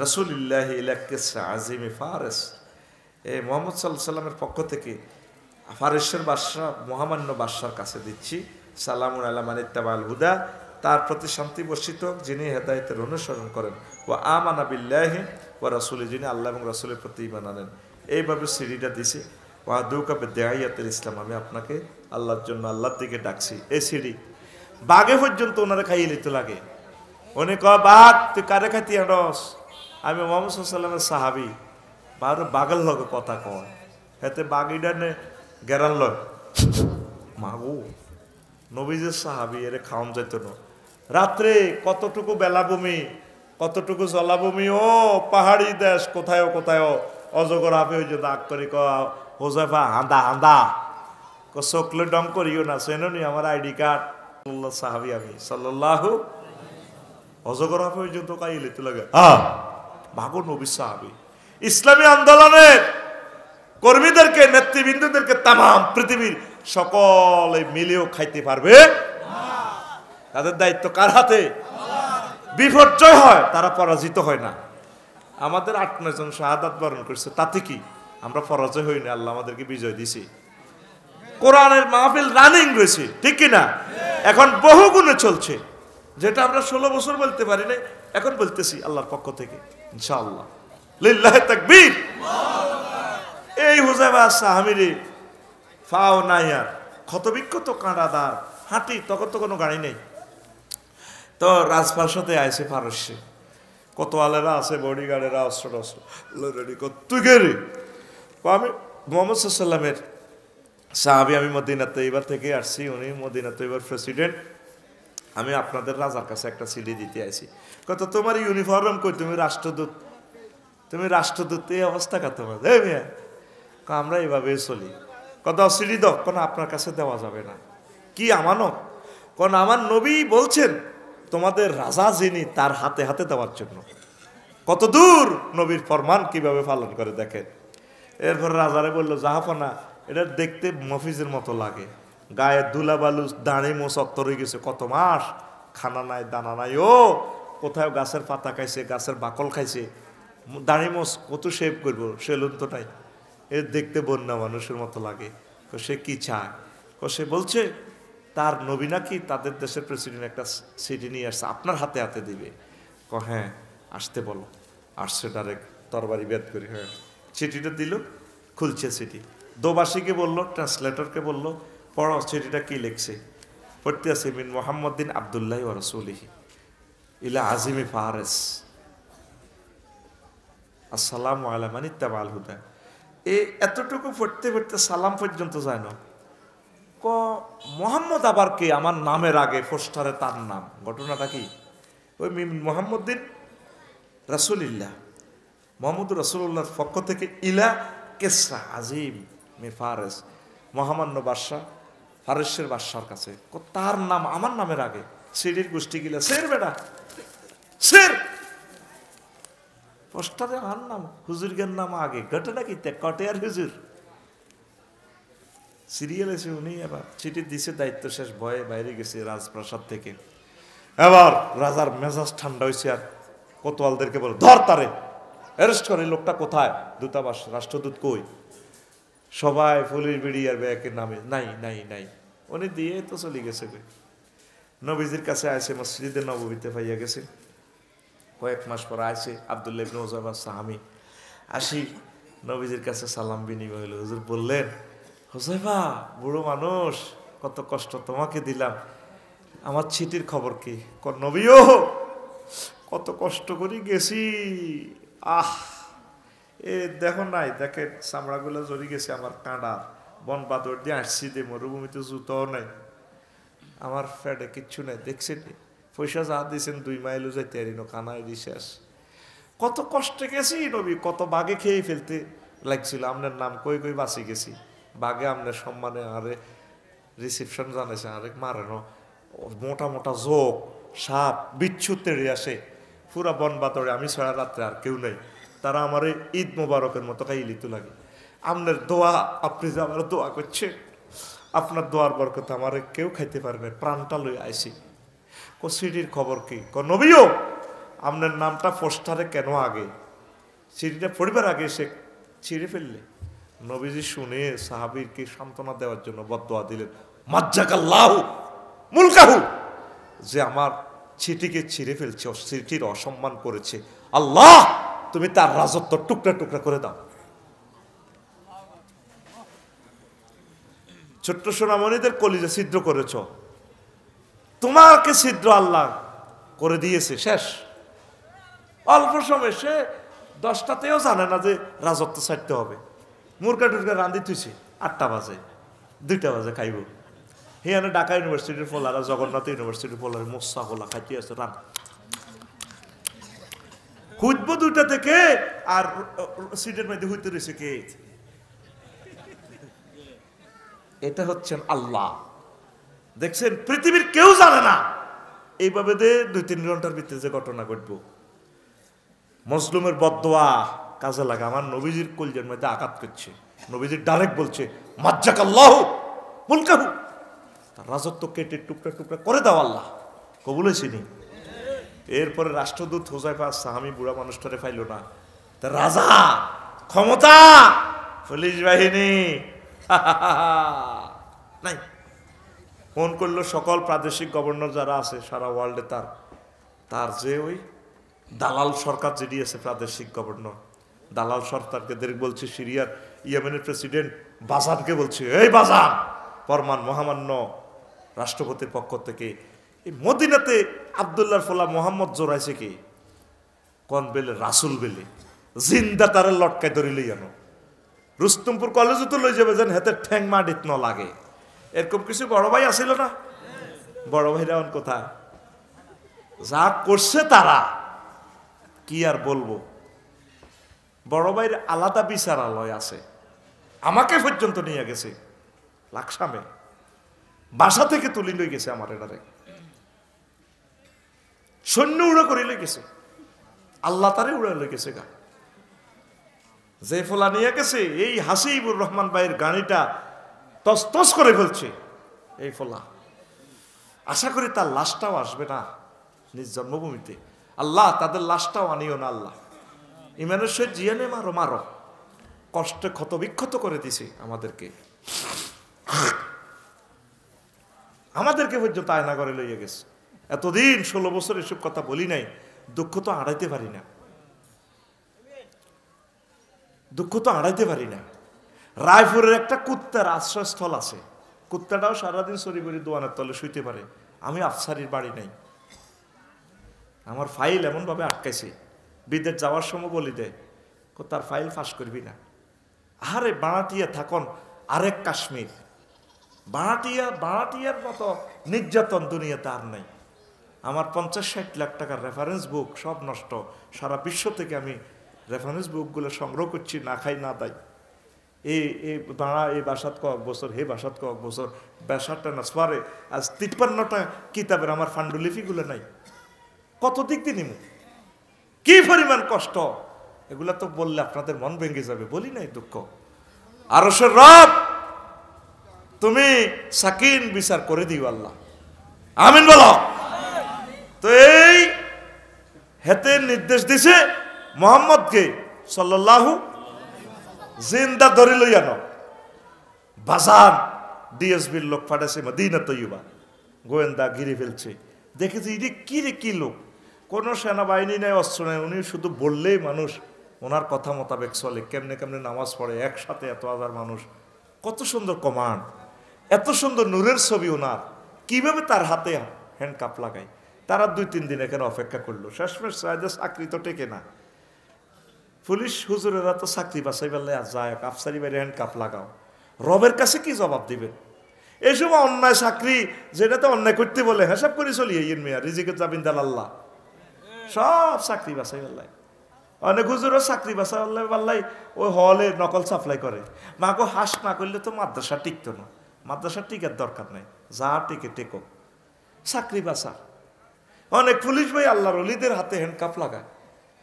রাসূলিল্লাহি ইলা কিসরা আজিমি ফারেস। এই মোহাম্মদ সাল্লাল্লাহু আলাইহি সাল্লামের পক্ষ থেকে ফারেসের বাদশা মহামান্য বাদশার কাছে দিচ্ছি, সালামুন আলা মান ইত্তাবাল হুদা, তার প্রতি শান্তি বর্ষিত যিনি হেদায়েতের অনুসরণ করেন, ওয়া আমানা বিল্লাহি ওয়া রাসূলি, যিনি আল্লাহ এবং রাসূলের প্রতি ঈমান আনেন। এইভাবে সিঁড়িটা দিছে। ওয়াদুকা বিদায়াতুল ইসলাম, আমি আপনাকে আল্লাহর জন্য আল্লাহর দিকে ডাকছি। এই সিঁড়ি বাঘে পর্যন্ত ওনারা খাইয়ে নিতে লাগে। উনি কয়, বাঘ তুই কারে খাইতে আনস? আমি মুহাম্মদ সাল্লাল্লাহু আলাইহি সাল্লামের সাহাবী, বাঘের লগে কথা কয়, হেতে বাঘিটা নে গেরান লয় মাগো, নবীজের সাহাবী, এরে খাওয়ান যাইত না। রাত্রে কতটুকু বেলাভূমি, কতটুকু জলাভূমি, ও পাহাড়ি দেশ, কোথায় কোথায় অজগর হাফে হয়ে যে দাগ করে হুযায়ফা হাঁদা হাঁদা চোখলে ডম করিও না, চেনো নি আমার আইডি কার্ড, সাহাবী আমি সাল্লাল্লাহু, অজগর হাফে হয়ে যে তো কাই লিতে লাগে। ভাগো নবীর সাহাবী। ইসলামী আন্দোলনের কর্মীদেরকে, নেতৃবৃন্দদেরকে তামাম পৃথিবীর সকলে মিলেও খাইতে পারবে? তাদের দায়িত্ব কার হাতে? বিপর্যয় হয়, তারা পরাজিত হয় না। আমাদের 8-9 জন শাহাদাত বরণ করছে, তাতে কি আমরা পরাজয় হইনি? আল্লাহ আমাদেরকে বিজয় দিছি। কোরআনের মাহফিল রানিং রয়েছে, ঠিক কিনা? এখন বহু গুণে চলছে, যেটা আমরা 16 বছর বলতে পারি না, এখন বলতেছি আল্লাহর পক্ষ থেকে ইনশাআল্লাহ। লিল্লাহি তাকবীর। এই হুযায়ফা সাহাবীরে ফাও নাই আর, ক্ষতবিক্ষত কাঁটাদার হাঁটি, তখন তো কোনো গাড়ি নেই। তো রাজপ্রাসাদে আইসে ফারস্যে, কত আলেরা আছে, বডিগার্ডেরা, অস্ত্র টস্ত্র রেডি কর। তুই কে রে? আমি মুহাম্মদ সাল্লাল্লাহু আলাইহি সাল্লামের সাহাবী, আমি মদিনা তৈবা থেকে আসছি, উনি মদিনা তৈবার প্রেসিডেন্ট, আমি আপনাদের রাজার কাছে একটা সিডি দিতে আইছি। কত তোমার ইউনিফর্ম কই? তুমি রাষ্ট্রদূত, তুমি রাষ্ট্রদূত, এই অবস্থা কা তোমার? আমরা এইভাবে চলি। কত সিডি দাও? কোন আপনার কাছে দেওয়া যাবে না। কি আমানত? কোন আমার নবী বলছেন তোমাদের রাজা যিনি, তার হাতে হাতে দেওয়ার জন্য। কত দূর নবীর ফরমান কিভাবে পালন করে দেখেন। এরপর রাজারে বললো, জাহাপনা, এটা দেখতে মফিজের মতো লাগে, গায়ে ধুলা বালু, দাঁড়ি মোচ অত্তর হয়ে গেছে, কত মাস খানা নাই, দানা নাই, ও কোথাও গাছের পাতা খাইছে, গাছের বাকল খাইছে, দাঁড়ি মোচ কত শেভ করবো, সেলুন তো নাই, এর দেখতে বন্যা মানুষের মতো লাগে। সে কি চায়? সে বলছে তার নবী নাকি তাদের দেশের প্রেসিডেন্ট একটা চিঠি নিয়ে আসছে, আপনার হাতে হাতে দিবে। হ্যাঁ আসতে বলো। আসছে ডাইরেক্ট তরবারি বেদ করি। হ্যাঁ, চিঠিটা দিল, খুলছে চিঠি, দোবাসীকে বললো, ট্রান্সলেটরকে বললো, পড়ো চিঠিটা কি লিখছে। পড়তে আছে, মিন মুহাম্মাদিন আব্দুল্লাহি ওয়া রাসূলিহি ইলা আজিমি ফারেস, আসসালামু আলা মান ইত্তাবাল হুদা। এতটুকু পড়তে পড়তে সালাম পর্যন্ত যায় না। মোহাম্মদ আবার কে? আমার নামের আগে পোস্টারে তার নাম। ঘটনাটা কি? ওই মুহাম্মাদিন রাসূলিল্লাহ, মুহাম্মদ রাসূলুল্লাহর পক্ষ থেকে ইলা কিসরা আজিম মে ফারেস, মহামান্য বাদশাহ, ফারেসের বাদশার কাছে। তার নাম আমার নামের আগে। সিঁড়ির গোষ্ঠী গিলা সের বেটা, সির পোস্টারে আর নাম হুজুরগের নাম আগে ঘটনা কি কটেয়ার হুজুর সিরিয়াল এসে উনি এবার চিঠি দিছে, দায়িত্ব শেষ, ভয়ে বাইরে গেছে রাজপ্রাসাদ থেকে। এবার রাজার মেজাজ ঠান্ডা হয়েছে, আর কোতোয়ালদেরকে বলে ধর তারে, অ্যারেস্ট করে। লোকটা কোথায়? দূতাবাস, রাষ্ট্রদূত কই? সবাই পুলিশ বিড়ি আর ব্যাকের নামে নাই নাই নাই, উনি দিয়ে তো চলে গেছে। নবীজির কাছে আসে, মসজিদে নববীতে পাইয়া গেছে। কয়েক মাস পর আসে আব্দুল্লাহ ইবনে উযাইবা সাহাবী, আসি নবীজির কাছে সালাম বিনিময় হলো। হুজুর বললেন, হুযাইফা বুড়ো মানুষ, কত কষ্ট তোমাকে দিলাম, আমার চিঠির খবর কি? নবীও কত কষ্ট করে গেছি, আহ এ দেখো নাই, দেখেন চামড়াগুলো জড়ি গেছে আমার, কাঁড়া বন বাদর দিয়ে আসছি, দে মরুভূমিতে জুতোও নাই, আমার ফ্যাটে কিচ্ছু নাই, দেখছেন পয়সা যা দিয়েছেন 2 মাইলও যাইতে আরিনো, কানায় শেষ। কত কষ্টে গেছি নবী, কত বাগে খেয়ে ফেলতে লাগছিল, আপনার নাম কই কই বাঁচি গেছি, বাগে আপনার সম্মানে আরে রিসিপশন জানাইছে, আরে মারেন মোটা মোটা জোক সাপ বিচ্ছু তেড়ে আসে পুরা বন বাতরে, আমি ছাড়া রাত্রে আর কেউ নেই, তারা আমার ঈদ মোবারকের মতো কাইলিতে লাগে। আপনার দোয়া, আপনি যে আমার দোয়া করছেন, আপনার দোয়ার বরকত আমার কেউ খাইতে পারবে, প্রাণটা লই আইসি। সিটির খবর কি? নবীও আপনার নামটা পোস্টারে কেন আগে? সিটিটা পড়িবার আগে সে ছিঁড়ে ফেললে। নবীজি শুনে সাহাবীরকে সান্ত্বনা দেওয়ার জন্য বদদোয়া দিলেন, মাজ্জাকাল্লাহু মুলকাহু, যে আমার চিঠিকে ছিঁড়ে ফেলছে, চিঠির অসম্মান করেছে, আল্লাহ তুমি তার রাজত্ব টুকরা টুকরা করে দাও। ছোট্ট সোনামণিদের কলিজা ছিদ্র করেছ, তোমাকে ছিদ্র আল্লাহ করে দিয়েছে, শেষ। অল্প সময় সে 10টাতেও জানে না যে রাজত্ব ছাড়তে হবে, মুরগা টুরগা রান্ধি তুইছে 8টা বাজে, 2টা বাজে খাইব। হিয়ানে ঢাকা ইউনিভার্সিটির ফলারা, জগন্নাথ ইউনিভার্সিটির ফলার মোসা গোলা খাইতে আছে, রান হুইতব 2টা থেকে, আর সিটের মধ্যে হইতে রয়েছে কে? এটা হচ্ছেন আল্লাহ। দেখছেন পৃথিবীর কেউ জানে না এইভাবে 2-3 ঘন্টার ভিতরে যে ঘটনা ঘটবো। মজলুমের বদদোয়া কাজে লাগা, আমার নবীজির কলজের মধ্যে আঘাত করছে। নবীজির ডাইরেক্ট বলছে, মাজ্জাকাল্লাহু মুলকাহু, তার রাজত্ব কেটে টুকরা টুকরা করে দাও আল্লাহ, কবুল হয়েছিনি। এরপরে রাষ্ট্রদূত হুযাইফা সাহাবী বুড়া মানুষটারে পাইল না, তা রাজা ক্ষমতা, পুলিশ বাহিনী নাই। ফোন করলো সকল প্রাদেশিক গভর্নর যারা আছে সারা ওয়ার্ল্ডে, তার যে ওই দালাল সরকার যেটি আছে, প্রাদেশিক গভর্নর দালাল সরকারকে বলছে, সিরিয়ার ইয়েমেনের প্রেসিডেন্ট বাজানকে বলছে, এই বাজান, ফরমান মহামান্য রাষ্ট্রপতির পক্ষ থেকে এই মদিনাতে আব্দুল্লাহর ফলা মোহাম্মদ জোরাইছে কি? কোন বেলে? রাসুল বেলে, জিন্দা তারে লটকায় ধরিলেই জানো, রুস্তমপুর কলেজে তো লই যাবে, যেন হাতে ঠ্যাং মাটিত ন লাগে। এরকম কিছু বড় ভাই আসিল না? বড় ভাইরা কোথায়? যা করছে তারা কি আর বলবো। বড় ভাইয়ের আলাদা বিচারালয় আছে, আমাকে পর্যন্ত নিয়ে গেছে লাকসামে, বাসা থেকে তুলি লই গেছে আমার, এটারে সৈন্য উড়ে করে লই গেছে, আল্লাহ তারে উড়ে লই গেছে গা। যে ফোলা নিয়ে গেছে, এই হাসিবুর রহমান ভাইয়ের গাড়িটা তসতস করে ফেলছে এই ফোলা। আশা করি তার লাশটাও আসবে না নিজ জন্মভূমিতে। আল্লাহ তাদের লাশটাও আনিও না আল্লাহ, ইমানের সহিত জিয়ানে মারো মারো, কষ্টে ক্ষত বিক্ষত করে দিছে আমাদেরকে পর্যন্ত আয়না করে লইয়া গেছে। এতদিন 16 বছর এসব কথা বলি নাই, দুঃখ তো আড়াইতে পারি না, দুঃখ তো আড়াইতে পারি না। রায়পুরের একটা কুত্তার আশ্রয়স্থল আছে, কুত্তাটাও সারাদিন সরি করি দোয়ানের তলে শুইতে পারে। আমি আফসারির বাড়ি নাই, আমার ফাইল এমন ভাবে আটকাইছে, বিদেশ যাওয়ার সময় বলি দেয়, তার ফাইল ফাঁস করবি না। আরে বাড়াটিয়া থাকন আরেক কাশ্মীর, বাড়াটিয়ার মতো নির্যাতন দুনিয়াতে আর নাই। আমার 50-60 লাখ টাকার রেফারেন্স বুক সব নষ্ট, সারা বিশ্ব থেকে আমি রেফারেন্স বুকগুলো সংগ্রহ করছি, না খাই না দাই। এই দাঁড়া, এই বাসাত কয়েক বছর, হে বাসাত কয়েক বছর, বাসাটা না পারে। আজ 53টা কিতাবের আমার ফান্ডুলিপিগুলো নাই, কত দিক দিয়ে নিমু? কি পরিমাণ কষ্ট, এগুলা তো বললে আপনাদের মন ভেঙে যাবে। বলি নাই দুঃখ। আরশের রব তুমি সাকিন বিচার করে দিও আল্লাহ, আমিন বলো। তো এই হেতে নির্দেশ দিছে মোহাম্মদকে সাল্লাল্লাহু জিন্দা ধরে লইয়া নাও। বাজান ডিএসবির লোক পাঠাইছে মদিনা তৈয়বা, গোয়েন্দা ঘিরে ফেলছে। দেখেছি এটা কি রে, কি লোক, কোনো সেনাবাহিনী নেই, অস্ত্র নেই, উনি শুধু বললেই মানুষ ওনার কথা মোতাবেক চলে। কেমনে কেমনে নামাজ পড়ে একসাথে, এত হাজার মানুষ, কত সুন্দর কমান্ড, এত সুন্দর নূরের ছবি ওনার, কিভাবে তার হাতে হ্যান্ডকাপ লাগায়। তারা 2-3 দিন এখানে অপেক্ষা করলো। শেষমেশ চাকরি তো টেকে না, পুলিশ হুজুরেরা তো চাকরি বাছাই পারলে আর যায়, আফসারি বাইরে হ্যান্ডকাপ লাগাও, রবের কাছে কি জবাব দিবেন? এই সময় অন্যায় চাকরি যেটাতে অন্যায় করতে বলে হিসাব করে চলিয়ে ইয়েন মিয়া রিজিকে যাবিন দাল আল্লাহ, সব চাকরি বাছাই পারলাই। অনেক হুজুরও চাকরি বাছাই পারলাই ওই হলে নকল সাপ্লাই করে। মাকে হাস না করলে তো মাদ্রাসা টিকতো না, মাদ্রাসা টিকার দরকার নাই, যা টিকে টেকো, চাকরি বাছা। অনেক পুলিশ ভাই আল্লাহর ওলিদের হাতে হ্যান্ডকাপ লাগায়।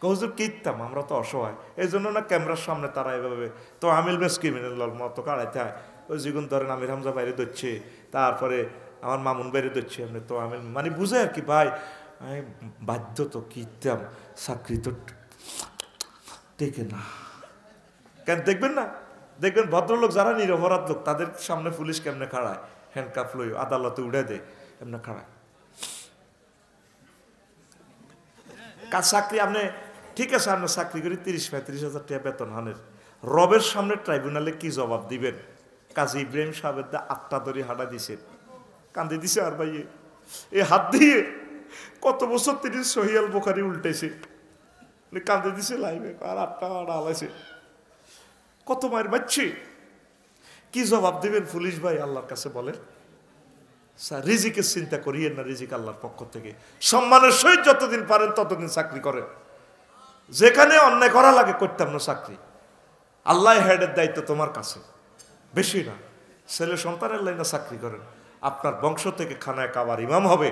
হুজুর কিনতাম, আমরা তো অসহায়, এই জন্য না ক্যামেরার সামনে তারা এভাবে তো আমিল বেশ ক্রিমিনাল মতো কাড়াইতে হয়। ওই যেগুন ধরেন আমির হামজা বাইরে ধরছে, তারপরে আমার মামুন বাইরে ধরছে, এমনি তো আমিল মানে বুঝে আর কি। ভাই আমি বাধ্য তো কিনতাম, চাকরি তো টেকে না। কেন দেখবেন না, দেখবেন ভদ্রলোক যারা নিরপরাধ লোক তাদের সামনে পুলিশ কেমনে খাড়ায়, হ্যান্ডকাপ লই আদালতে উড়ে দেয়, এমনি খাড়ায়। চাকরি আপনি ঠিক আছে, আপনার চাকরি করি 30-35 হাজার টাকা বেতন হানের, রবের সামনে ট্রাইব্যুনালে কি জবাব দিবেন? কাজী ইব্রাহিম সাহেবের দা 8টা দড়ি হাঁটা দিছে, কান্দে দিছে। আর ভাই এই হাত দিয়ে কত বছর তিনি সহিয়াল বুখারী উল্টেছে, কান্দে দিছে লাইভে, আর 8টা হাঁটা হালাইছে, কত মায়ের বাচ্চি। কি জবাব দিবেন পুলিশ ভাই আল্লাহর কাছে বলেন? রিজিকের চিন্তা করিয়েন না, রিজিক আল্লাহর পক্ষ থেকে। সম্মানের সহিত যতদিন পারেন ততদিন চাকরি করেন, যেখানে অন্যায় করা লাগে করতাম না চাকরি। আল্লাহ হেডের দায়িত্ব তোমার কাছে, বেশি না। ছেলে সন্তানের লাইনে চাকরি করেন, আপনার বংশ থেকে খানায় কাবার ইমাম হবে,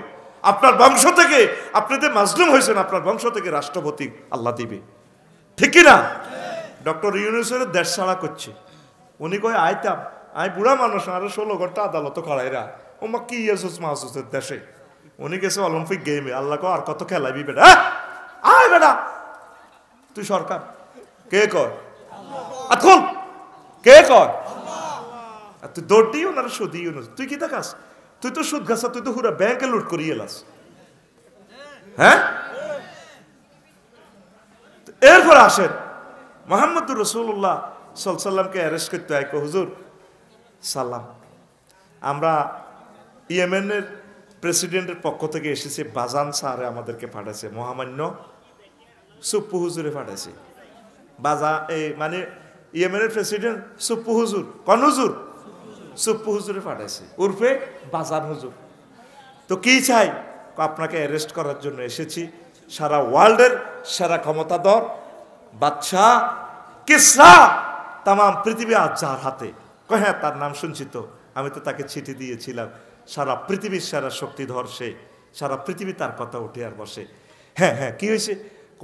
আপনার বংশ থেকে আপনি যে মাজলুম হয়েছেন আপনার বংশ থেকে রাষ্ট্রপতি আল্লাহ দিবে, ঠিক কিনা? ডক্টর ইউনূসের দেশ ছাড়া করছে, উনি কয় আইতাম, আমি বুড়া মানুষ, আরো 16 ঘন্টা আদালত খাড়াইরা ওমা কি ইয়েসুস মাহসুসের দেশে। উনি গেছে অলিম্পিক গেমে, আল্লাহ কয় আর কত খেলাবি বেটা, আয় বেটা তুই সরকার, কে কয় এখন, কে কয় তুই দৌড় দিও না সুদ দিও না, তুই কি দেখাস? তুই তো সুদ গাছা, তুই তো পুরা ব্যাংকে লুট করিয়ে এলাস। হ্যাঁ, এরপর আসেন মুহাম্মদুর রাসূলুল্লাহ সাল্লাল্লাহু আলাইহি ওয়াসাল্লামকে অ্যারেস্ট করতে হয়। হুজুর সালাম, আমরা ইয়েমেনের প্রেসিডেন্টের পক্ষ থেকে এসেছে, বাজান স্যারে আমাদেরকে পাঠাইছে, মহামান্য সুপ্পু হুজুরে পাঠাইছে। বাজা এই মানে ইয়েমেনের প্রেসিডেন্ট সুপ্পু হুজুর, কোন হুজুর? সুপ্পু হুজুরে পাঠাইছে, উর্ফে বাজান হুজুর। তো কি চাই? আপনাকে অ্যারেস্ট করার জন্য এসেছি। সারা ওয়ার্ল্ডের সেরা ক্ষমতাধর বাদশাহ কিসরা, তাম পৃথিবী আজ যার হাতে। হ্যাঁ, তার নাম শুনছি তো, আমি তো তাকে চিঠি দিয়েছিলাম। সারা পৃথিবীর সেরা শক্তিধর সে, সারা পৃথিবী তার কথা উঠে আর বসে। হ্যাঁ হ্যাঁ, কি হয়েছে?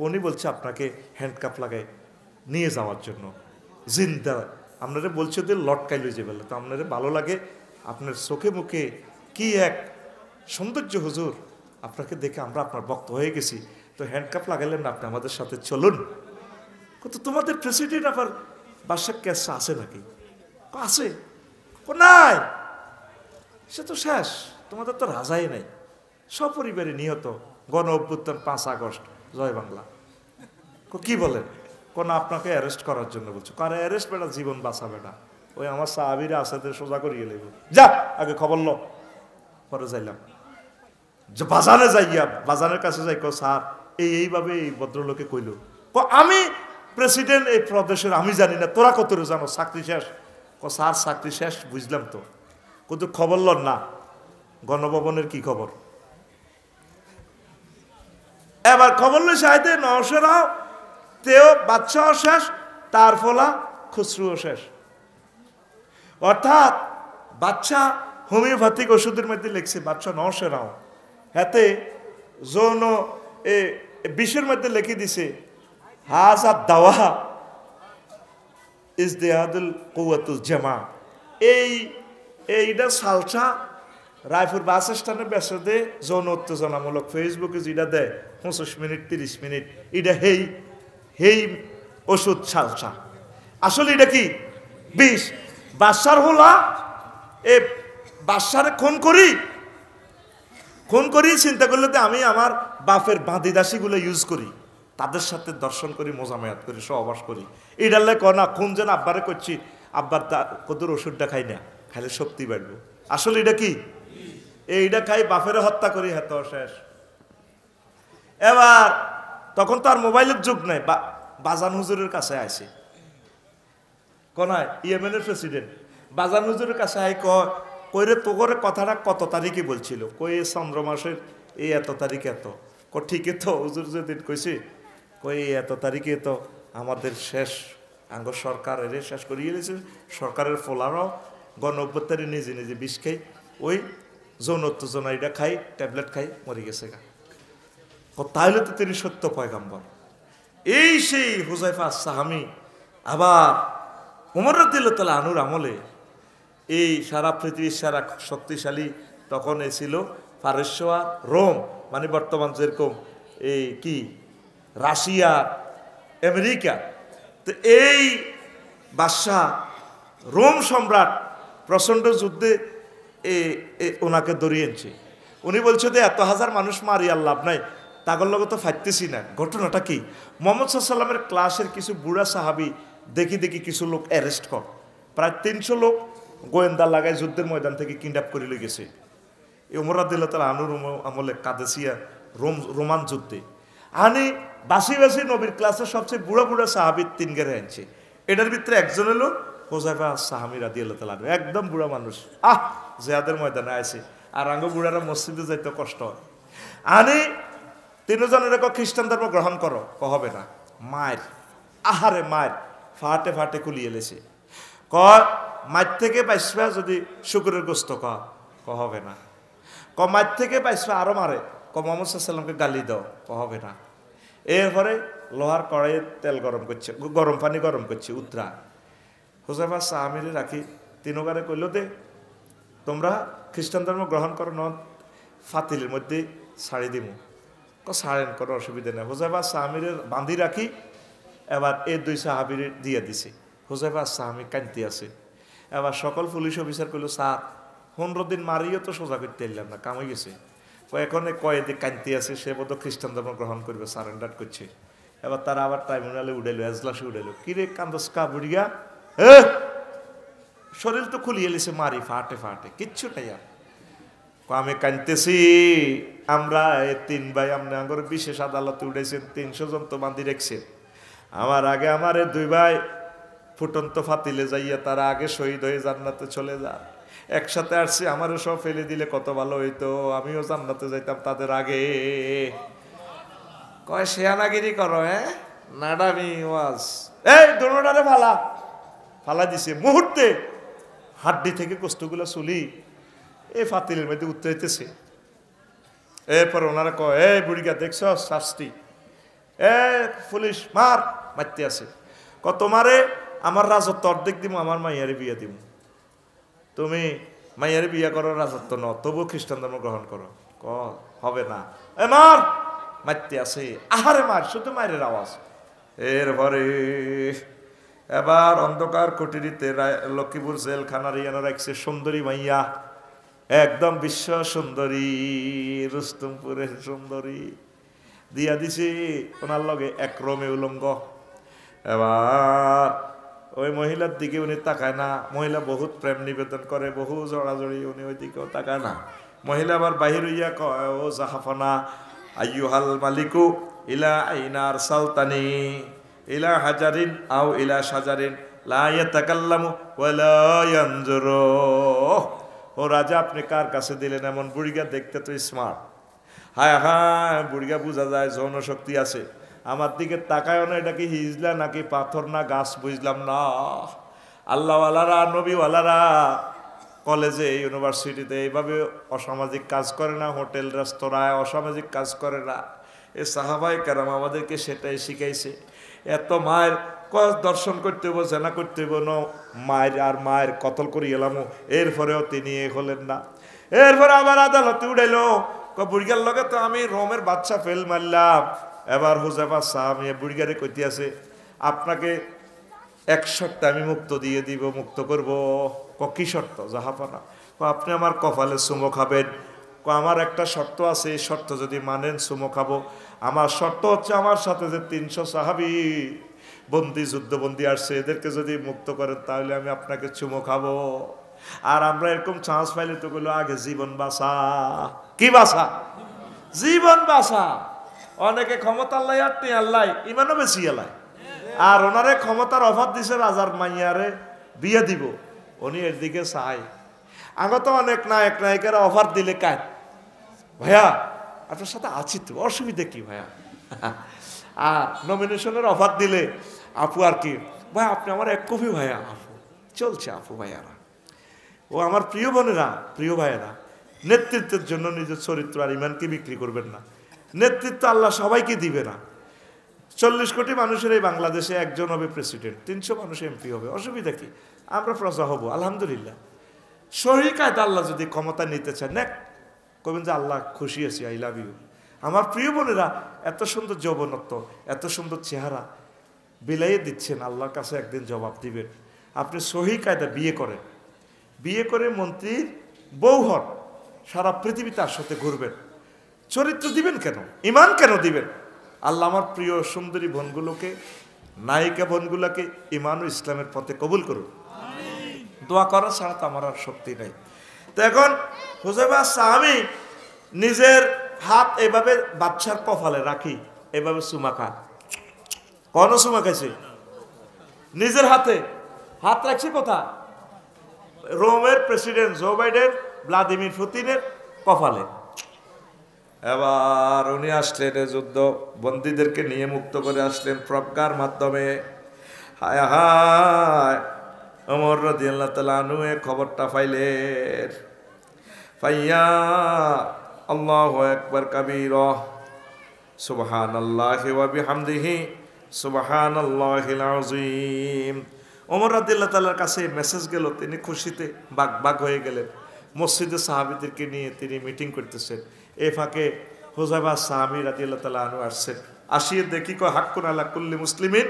উনি বলছে আপনাকে হ্যান্ডকাপ লাগায় নিয়ে যাওয়ার জন্য জিন্দা। আপনারা বলছে যে লটকাই লই যে বলে, তো আপনারা ভালো লাগে, আপনার চোখে মুখে কি এক সৌন্দর্য হুজুর, আপনাকে দেখে আমরা আপনার ভক্ত হয়ে গেছি। তো হ্যান্ডকাপ লাগাইলেন না, আপনি আমাদের সাথে চলুন। কিন্তু তোমাদের প্রেসিডেন্ট আবার বাদশাহ ক্যাশ আছে নাকি? আছে নাই, সে তো শেষ, তোমাদের তো রাজাই নাই, সপরিবারে নিহত গণ অভ্যুত্থান 5 আগস্ট, জয় বাংলা। কি বলেন? কোন আপনাকে অ্যারেস্ট করার জন্য বলছো? কারে অ্যারেস্ট বেটা, জীবন বাঁচাবে না। ওই আমার সাহাবীরা আছে, সোজা করিয়ে লেব, যা আগে খবর লো। পরে যাইলাম বাজানে, যাইয়া বাজানের কাছে যাই, স্যার এইভাবে এই ভদ্রলোকে কইল, আমি প্রেসিডেন্ট এই প্রদেশের, আমি জানি না, তোরা কত জানো, চাকরি শেষ। স্যার চাকরি শেষ বুঝলাম তো, কিন্তু খবর লন না গণভবনের কি খবর। এবার খবর লই সাইতে নওশেরাও তেও বাদশাহ শেষ, তার ফলা খুসরুও শেষ। অর্থাৎ বাদশাহ হোমিওপ্যাথিক ওষুধের মধ্যে লিখছে বাদশাহ নওশেরাও, হাতে যৌন এ 20-এর মধ্যে লিখে দিছে হাজা দাওয়া ইজদিহাদুল কুওয়াতুল জামা। এইটা সালসা রায়পুর বাস স্ট্যান্ডে বেসে দে যৌন উত্তেজনামূলক ফেসবুকে যেটা দেয় 25 মিনিট 30 মিনিট, এটা হেই ওষুধ সালসা। আসলে এটা কি বিষ। বাদশার হলা এ বাদশারে খুন করি চিন্তা করলে তো আমি আমার বাপের বাঁধি দাসীগুলো ইউজ করি, তাদের সাথে দর্শন করি, মোজামায়াত করি, সহবাস করি। এটালে ক না খুন যেন আব্বারে করছি, আব্বার কদর ওষুধটা খাই না, খাইলে শক্তি বাড়বো। আসলে এটা কি এইটা খাই বাপের হত্যা করি, হ্যাঁ তো শেষ। এবার তখন তো আর মোবাইলের যুগ নাই, বাজান হুজুরের কাছে আসে কনায় ইয়েমেনের প্রেসিডেন্ট বাজান হুজুরের কাছে আই কইরে তো করে কথাটা কত তারিখে বলছিল, কই চন্দ্র মাসের এই এত তারিখে এত। ঠিকই তো হুজুর যেদিন কইছে কই এত তারিখে তো আমাদের শেষ আঙ্গ সরকার এর শেষ করিয়ে গেছে, সরকারের ফোলারাও গণ অভ্যুত্থানে নিজে নিজে বিষ খাই, ওই যৌন উত্তেজনা এটা খাই, ট্যাবলেট খাই, মরে গেছে গা। তাহলে তো তিনি সত্য পয়গাম্বর। এই সেই হুজাইফা সাহামি আবার ওমর রাদিয়াল্লাহু তাআলা আনহুর আমলে এই সারা পৃথিবীর সারা শক্তিশালী তখন এ ছিল পারস্য আর রোম, মানে বর্তমান যেরকম এই কি রাশিয়া আমেরিকা। তো এই বাদশাহ রোম সম্রাট প্রচণ্ড যুদ্ধে ওনাকে দরিয়েছে। উনি বলছে যে এত হাজার মানুষ মারি আর লাভ নাই, তাগর লগে তো ফাইতেছি না। ঘটনাটা কি, মুহাম্মদ সাল্লাল্লাহু আলাইহি ওয়াসাল্লামের ক্লাসের কিছু বুড়া সাহাবি দেখি কিছু লোক অ্যারেস্ট কর, প্রায় 300 লোক গোয়েন্দা লাগায় যুদ্ধের ময়দান থেকে কিডন্যাপ করে লই গেছে। এই ওমর রাদিয়াল্লাহু তাআলা আনহুর আমলে কাদেসিয়া রোমান যুদ্ধে আনি বাসি নবীর ক্লাসের সবচেয়ে বুড়া সাহাবি 3 গেরে আনছে। এটার ভিতরে একজন হলো হুজাইফা সাহামি রাদিয়াল্লাহু তাআলা, একদম বুড়া মানুষ, জিহাদের ময়দানে আছে। আর আঙ্গ বুড়ারা মসজিদে যাইতে কষ্ট হয়। আনি 3 জনের খ্রিস্টান ধর্ম গ্রহণ করো, হবে না। মায়ের আহারে মায়ের ফাটে কুলিয়ে লেছে। মাঠ থেকে পাইসবা যদি শুকুরের গোস্ত হবে না। মাঠ থেকে পাইসবা আরো মারে, মুহাম্মদ সাল্লাল্লাহু আলাইহি ওয়াসাল্লামকে গালি দাও, হবে না। এরপরে লোহার কড়াইয়ে তেল গরম করছে, গরম পানি গরম করছে উত্তরা। হুজাইফা সাহামিরে রাখি 3 গারে কইল দে তোমরা খ্রিস্টান ধর্ম গ্রহণ করো, ন ফাতিলের মধ্যে ছাড়ি দিমু। ছাড়েন, কোনো অসুবিধা নেই। হুজাইফা সাহামিরে বাঁধি রাখি, এবার এই 2 সাহাবিরে দিয়ে দিছে। হুজাইফা সাহামি কান্তি আছে। এবার সকল পুলিশ অফিসার কইল স্যার 15 দিন মারিও তো সোজা করতে এলাম না, কাম হয়ে গেছে। এখন কয়েদি কান্তি আছে, সে বোধ খ্রিস্টান ধর্ম গ্রহণ করবে, সারেন্ডার করছে। এবার তারা আবার ট্রাইব্যুনালে উঠাইলো, এজলাসে উঠাইলো, কিরে কান্দসকা বুড়িয়া, শরীর তো খুলিয়ে এলিছে, মারি ফাটে কিচ্ছু নাই। আর আমি কানতেছি, আমরা এই 3 ভাই আপনি আমার বিশেষ আদালতে উঠেছেন, 300 জন তো বান্ধি রেখছেন। আমার আগে আমার 2 ভাই ফুটন্ত ফাতিলে যাইয়া তারা আগে শহীদ হয়ে জান্নাতে চলে যায়। একসাথে আসছি, আমারও সব ফেলে দিলে কত ভালো হইতো, আমিও জান্নাতে যাইতাম তাদের আগে। কয় শেয়ানাগিরি করো, নাডামি ওয়াজ, এই দোনোটারে ফালা দিছে। মুহূর্তে হাড্ডি থেকে কষ্টগুলো চুলি এই ফাতিলের মধ্যে উঠতে হইতেছে। এরপর ওনারা কয়, এই বুড়িকা দেখছ শাস্তি, পুলিশ মারতে আছে। তোমারে আমার রাজত্ব অর্ধেক দিব, আমার মাইয়ারে বিয়া দিব। তুমি মাইয়ারে বিয়া করো, রাজত্ব ন, তবুও খ্রিস্টান ধর্ম গ্রহণ করো, হবে না। মারতে আছে, আহারে মার, শুধু মায়ের আওয়াজ। এরপরে এবার অন্ধকার কুটিরিতে লক্ষ্মীপুর জেলখানার ইয়ানো রাখছে সুন্দরী মাইয়া, একদম বিশ্ব সুন্দরী, রুস্তমপুরের সুন্দরী দিয়া দিছে ওনার লগে একরমে উলঙ্গ। এবার ওই মহিলার দিকে উনি তাকায় না, মহিলা বহুত প্রেম নিবেদন করে, বহু জড়াজড়ি, উনি ওই দিকেও তাকায় না। মহিলা আবার বাহির হইয়া কয়, ও জাহাফনা আইয়ুহাল মালিকু ইলা আইনার সালতানি ইলা হাজারিন আও ইলা সাজারিন লা ইয়াতাকাল্লামু ওয়ালা ইয়ানজুরু। ও রাজা, আপনি কার কাছে দিলেন? এমন বুড়িগা দেখতে তো স্মার্ট, হায় বুড়িগা বোঝা যায় যৌন শক্তি আছে। আমার দিকে তাকায় না, এটা কি হিজলা নাকি পাথর না গাছ বুঝলাম না। আল্লাহওয়ালারা, নবীওয়ালারা কলেজে, ইউনিভার্সিটিতে এইভাবে অসামাজিক কাজ করে না, হোটেল রেস্তোরাঁয় অসামাজিক কাজ করে না। এই সাহাবায়ে কেরাম আমাদেরকে সেটাই শিখাইছে। এত মায়ের দর্শন করতে হইব, জেনা করতে হইব, মায়ের আর মায়ের কতল করি এলামো, এরপরেও তিনি হলেন না। এরপরে আবার আদালতে উঠাইলো, বুড়িগার লগে তো আমি রোমের বাচ্চা ফেল মারলাম। এবার হুজাইফা সাহাবী বুড়িগারে কইতে আছে, আপনাকে এক শর্তে আমি মুক্ত দিয়ে দিব, মুক্ত করব। কি শর্ত? জাহাপানা, আপনি আমার কপালে চুমো খাবেন। আমার একটা শর্ত আছে, এই শর্ত যদি মানেন চুমো খাবো। আমার শর্ত হচ্ছে আমার সাথে যে 300 সাহাবী বন্দি, যুদ্ধবন্দি আসছে, এদেরকে যদি মুক্ত করেন তাহলে আমি আপনাকে চুমো খাবো। আর আমরা এরকম চান্স পাইলে তো বললো আগে জীবন বাঁচা। কি বাঁচা? জীবন বাঁচা। অনেকে ক্ষমতা আল্লাহ আটনি আল্লাহ ইমানও বেশি এলাই, আর ওনারে ক্ষমতার অফার দিছে রাজার মাইয়ারে বিয়ে দিব, উনি এর দিকে চাই। আগে তো অনেক নায়ক নায়িকারা অফার দিলে কায়, ভাইয়া আপনার সাথে আছি তো, অসুবিধা কি ভাইয়া? আর নমিনেশনের অফার দিলে আপু আর কি, ভাই আপনি আমার 1 কপি ভাইয়া। আপু চলছে, আপু ভাইয়ারা ও আমার প্রিয় বোনেরা, প্রিয় ভাইয়েরা, নেতৃত্বের জন্য নিজের চরিত্র আর ইমানকে বিক্রি করবেন না। নেতৃত্ব আল্লাহ সবাইকে দিবে না। 40 কোটি মানুষের এই বাংলাদেশে একজন হবে প্রেসিডেন্ট, 300 মানুষ এমপি হবে, অসুবিধা কি? আমরা প্রজা হব, আলহামদুলিল্লাহ। সহি কায়দা আল্লাহ যদি ক্ষমতা নিতে চান না, কবেন যে আল্লাহ খুশি আছি, আই লাভ ইউ। আমার প্রিয় বোনেরা, এত সুন্দর যৌবনত্ব, এত সুন্দর চেহারা বিলাইয়ে দিচ্ছেন, আল্লাহর কাছে একদিন জবাব দিবেন। আপনি সহি কায়দা বিয়ে করেন, বিয়ে করে মন্ত্রীর বউ হন, সারা পৃথিবী তার সাথে ঘুরবেন। চরিত্র দিবেন কেন? ইমান কেন দিবেন? আল্লাহ আমার প্রিয় সুন্দরী বোনগুলোকে, নায়িকা বোনগুলোকে ইমান ও ইসলামের পথে কবুল করুন। দোয়া করা ছাড়া তো আমার আর শক্তি নাই। তো এখন হুজাইফা সাহাবী নিজের হাত এভাবে বাচ্চার কপালে রাখি, এভাবে চুমা খায়। কোন চুমা খাইছে? নিজের হাতে হাত রাখছে। কোথা? রোমের প্রেসিডেন্ট জো বাইডেন, ভ্লাদিমির পুতিনের কপালে। এবার উনি আসলেন, যুদ্ধ বন্দীদেরকে নিয়ে মুক্ত করে আসলেন প্রজ্ঞার মাধ্যমে। হায় হায়, ওমর রাদিয়াল্লাহু তাআলা আনহু এই খবরটা পাইলেন। পাইয়া আল্লাহু আকবার কাবীরা, সুবহানাল্লাহি ওয়া বিহামদিহি সুবহানাল্লাহিল আযীম। ওমর রাদিয়াল্লাহু তাআলার কাছে মেসেজ গেল, তিনি খুশিতে বাগ হয়ে গেলেন। মসজিদে সাহাবীদেরকে নিয়ে তিনি মিটিং করতেছেন। এ ফাঁকে হুজাইফা সাহাবী রাদিয়াল্লাহু তাআলা আনহু আসছেন। আসিয়ে দেখি কয় হাক্কুন আলা কুল্লি মুসলিমিন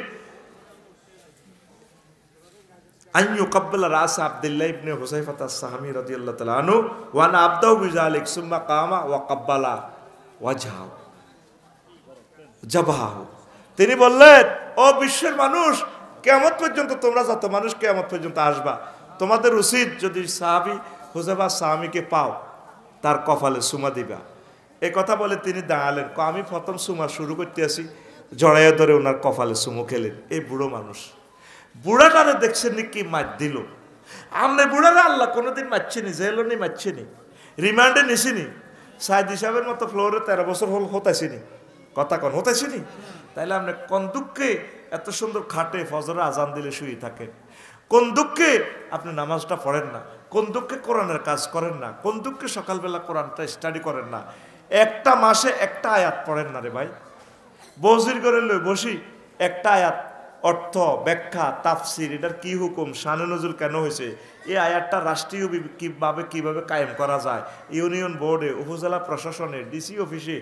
আন ইউকাব্বিলা রাস আব্দুল্লাহ ইবনে হুযাইফা আস-সাহামী রাদিয়াল্লাহু তাআলা আনহু ওয়া আনা আবদাউ বিযালিক সুম্মা কামা ওয়া কাব্বালা ওয়াজহাহু জাবহাহু। তিনি বললেন, ও বিশ্বের মানুষ, কিয়ামত পর্যন্ত তোমরা যত মানুষ কিয়ামত পর্যন্ত আসবা, তোমাদের উচিত যদি সাহাবী হুযাইফা সাহামীকে পাও তার কপালে চুমা দিবা। এ কথা বলে তিনি দাঁড়ালেন। আমি প্রথম চুমা শুরু করতে আসি, জড়াইয়া ধরে ওনার কপালে চুমু খেলেন। এই বুড়ো মানুষ, বুড়াটারে দেখছেন কি মার দিল। আমনে বুড়ারে আল্লাহ কোনোদিন মারছেনি, জেলও নি মারছেনি, রিমান্ডে নিছিনি, সাইদ হিসাবের মতো ফ্লোরে 13 বছর হল হতাইছিনি, কথা কন হতাইছিনি। তাইলে আপনি কোন দুঃখে এত সুন্দর খাটে ফজরে আজান দিলে শুয়ে থাকেন? কোন দুঃখে আপনি নামাজটা পড়েন না? কোন দুঃখে কোরআনের কাজ করেন না? কোন দুঃখে সকালবেলা কোরআনটা স্টাডি করেন না? একটা মাসে একটা আয়াত পড়েন না রে ভাই। বসির করে লই বসি, একটা আয়াত অর্থ, ব্যাখ্যা, তাফসির, এটার কি হুকুম, শানে নজুল কেন হয়েছে, এই আয়াতটা রাষ্ট্রীয় কিভাবে কায়েম করা যায়, ইউনিয়ন বোর্ডে, উপজেলা প্রশাসনে, ডিসি অফিসে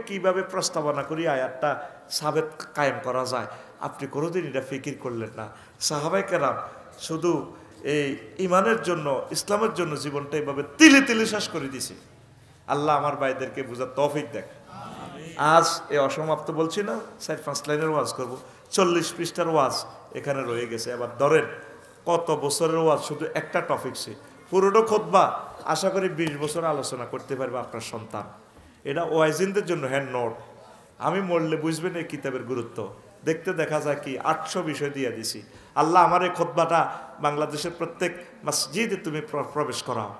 কিভাবে প্রস্তাবনা করি আয়াতটা সাবেত কায়েম করা যায়, আপনি কোনোদিন এটা ফিকির করলেন না। সাহাবায়ে কেরাম শুধু এই ইমানের জন্য, ইসলামের জন্য জীবনটা এইভাবে তিলে তিলে শেষ করে দিছে। আল্লাহ আমার ভাইদেরকে বুঝার তৌফিক দেখ। আজ এই অসমাপ্ত বলছি না, 4-5 লাইনের ওয়াজ করব, 40 পৃষ্ঠার ওয়াজ এখানে রয়ে গেছে। এবার ধরেন কত বছরের ওয়াজ, শুধু একটা টপিকসে পুরোটা খুতবা আশা করি 20 বছর আলোচনা করতে পারবে আপনার সন্তান। এটা ওয়াইজিনদের জন্য হ্যান্ড নোট। আমি মরলে বুঝবেন এই কিতাবের গুরুত্ব। দেখতে দেখা যায় কি 800 বিষয় দিয়ে দিছি। আল্লাহ আমার এই খুতবাটা বাংলাদেশের প্রত্যেক মসজিদে তুমি প্রবেশ করাও।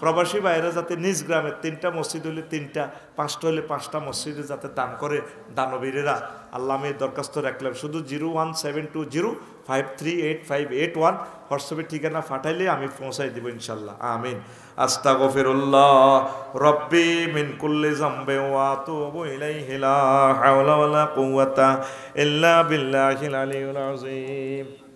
প্রবাসী বাইরে যাতে নিজ গ্রামে 3টা মসজিদ হলে 3টা, 5টা হলে 5টা মসজিদে যাতে দান করে দানবীরেরা। আল্লাহ আমি দরখাস্ত রাখলাম, শুধু 01720 538581 হোয়াটসঅ্যাপে ঠিকানা পাঠাইলে আমি পৌঁছাই দিব ইনশাল্লাহ। আমিন। আস্তাগফিরুল্লাহ রব্বি মিন কুল্লি যামবি ওয়া আতুবু ইলাইহি লা হাওলা ওয়ালা কুওয়াতা ইল্লা বিল্লাহিল আলিয়্যিল আযীম।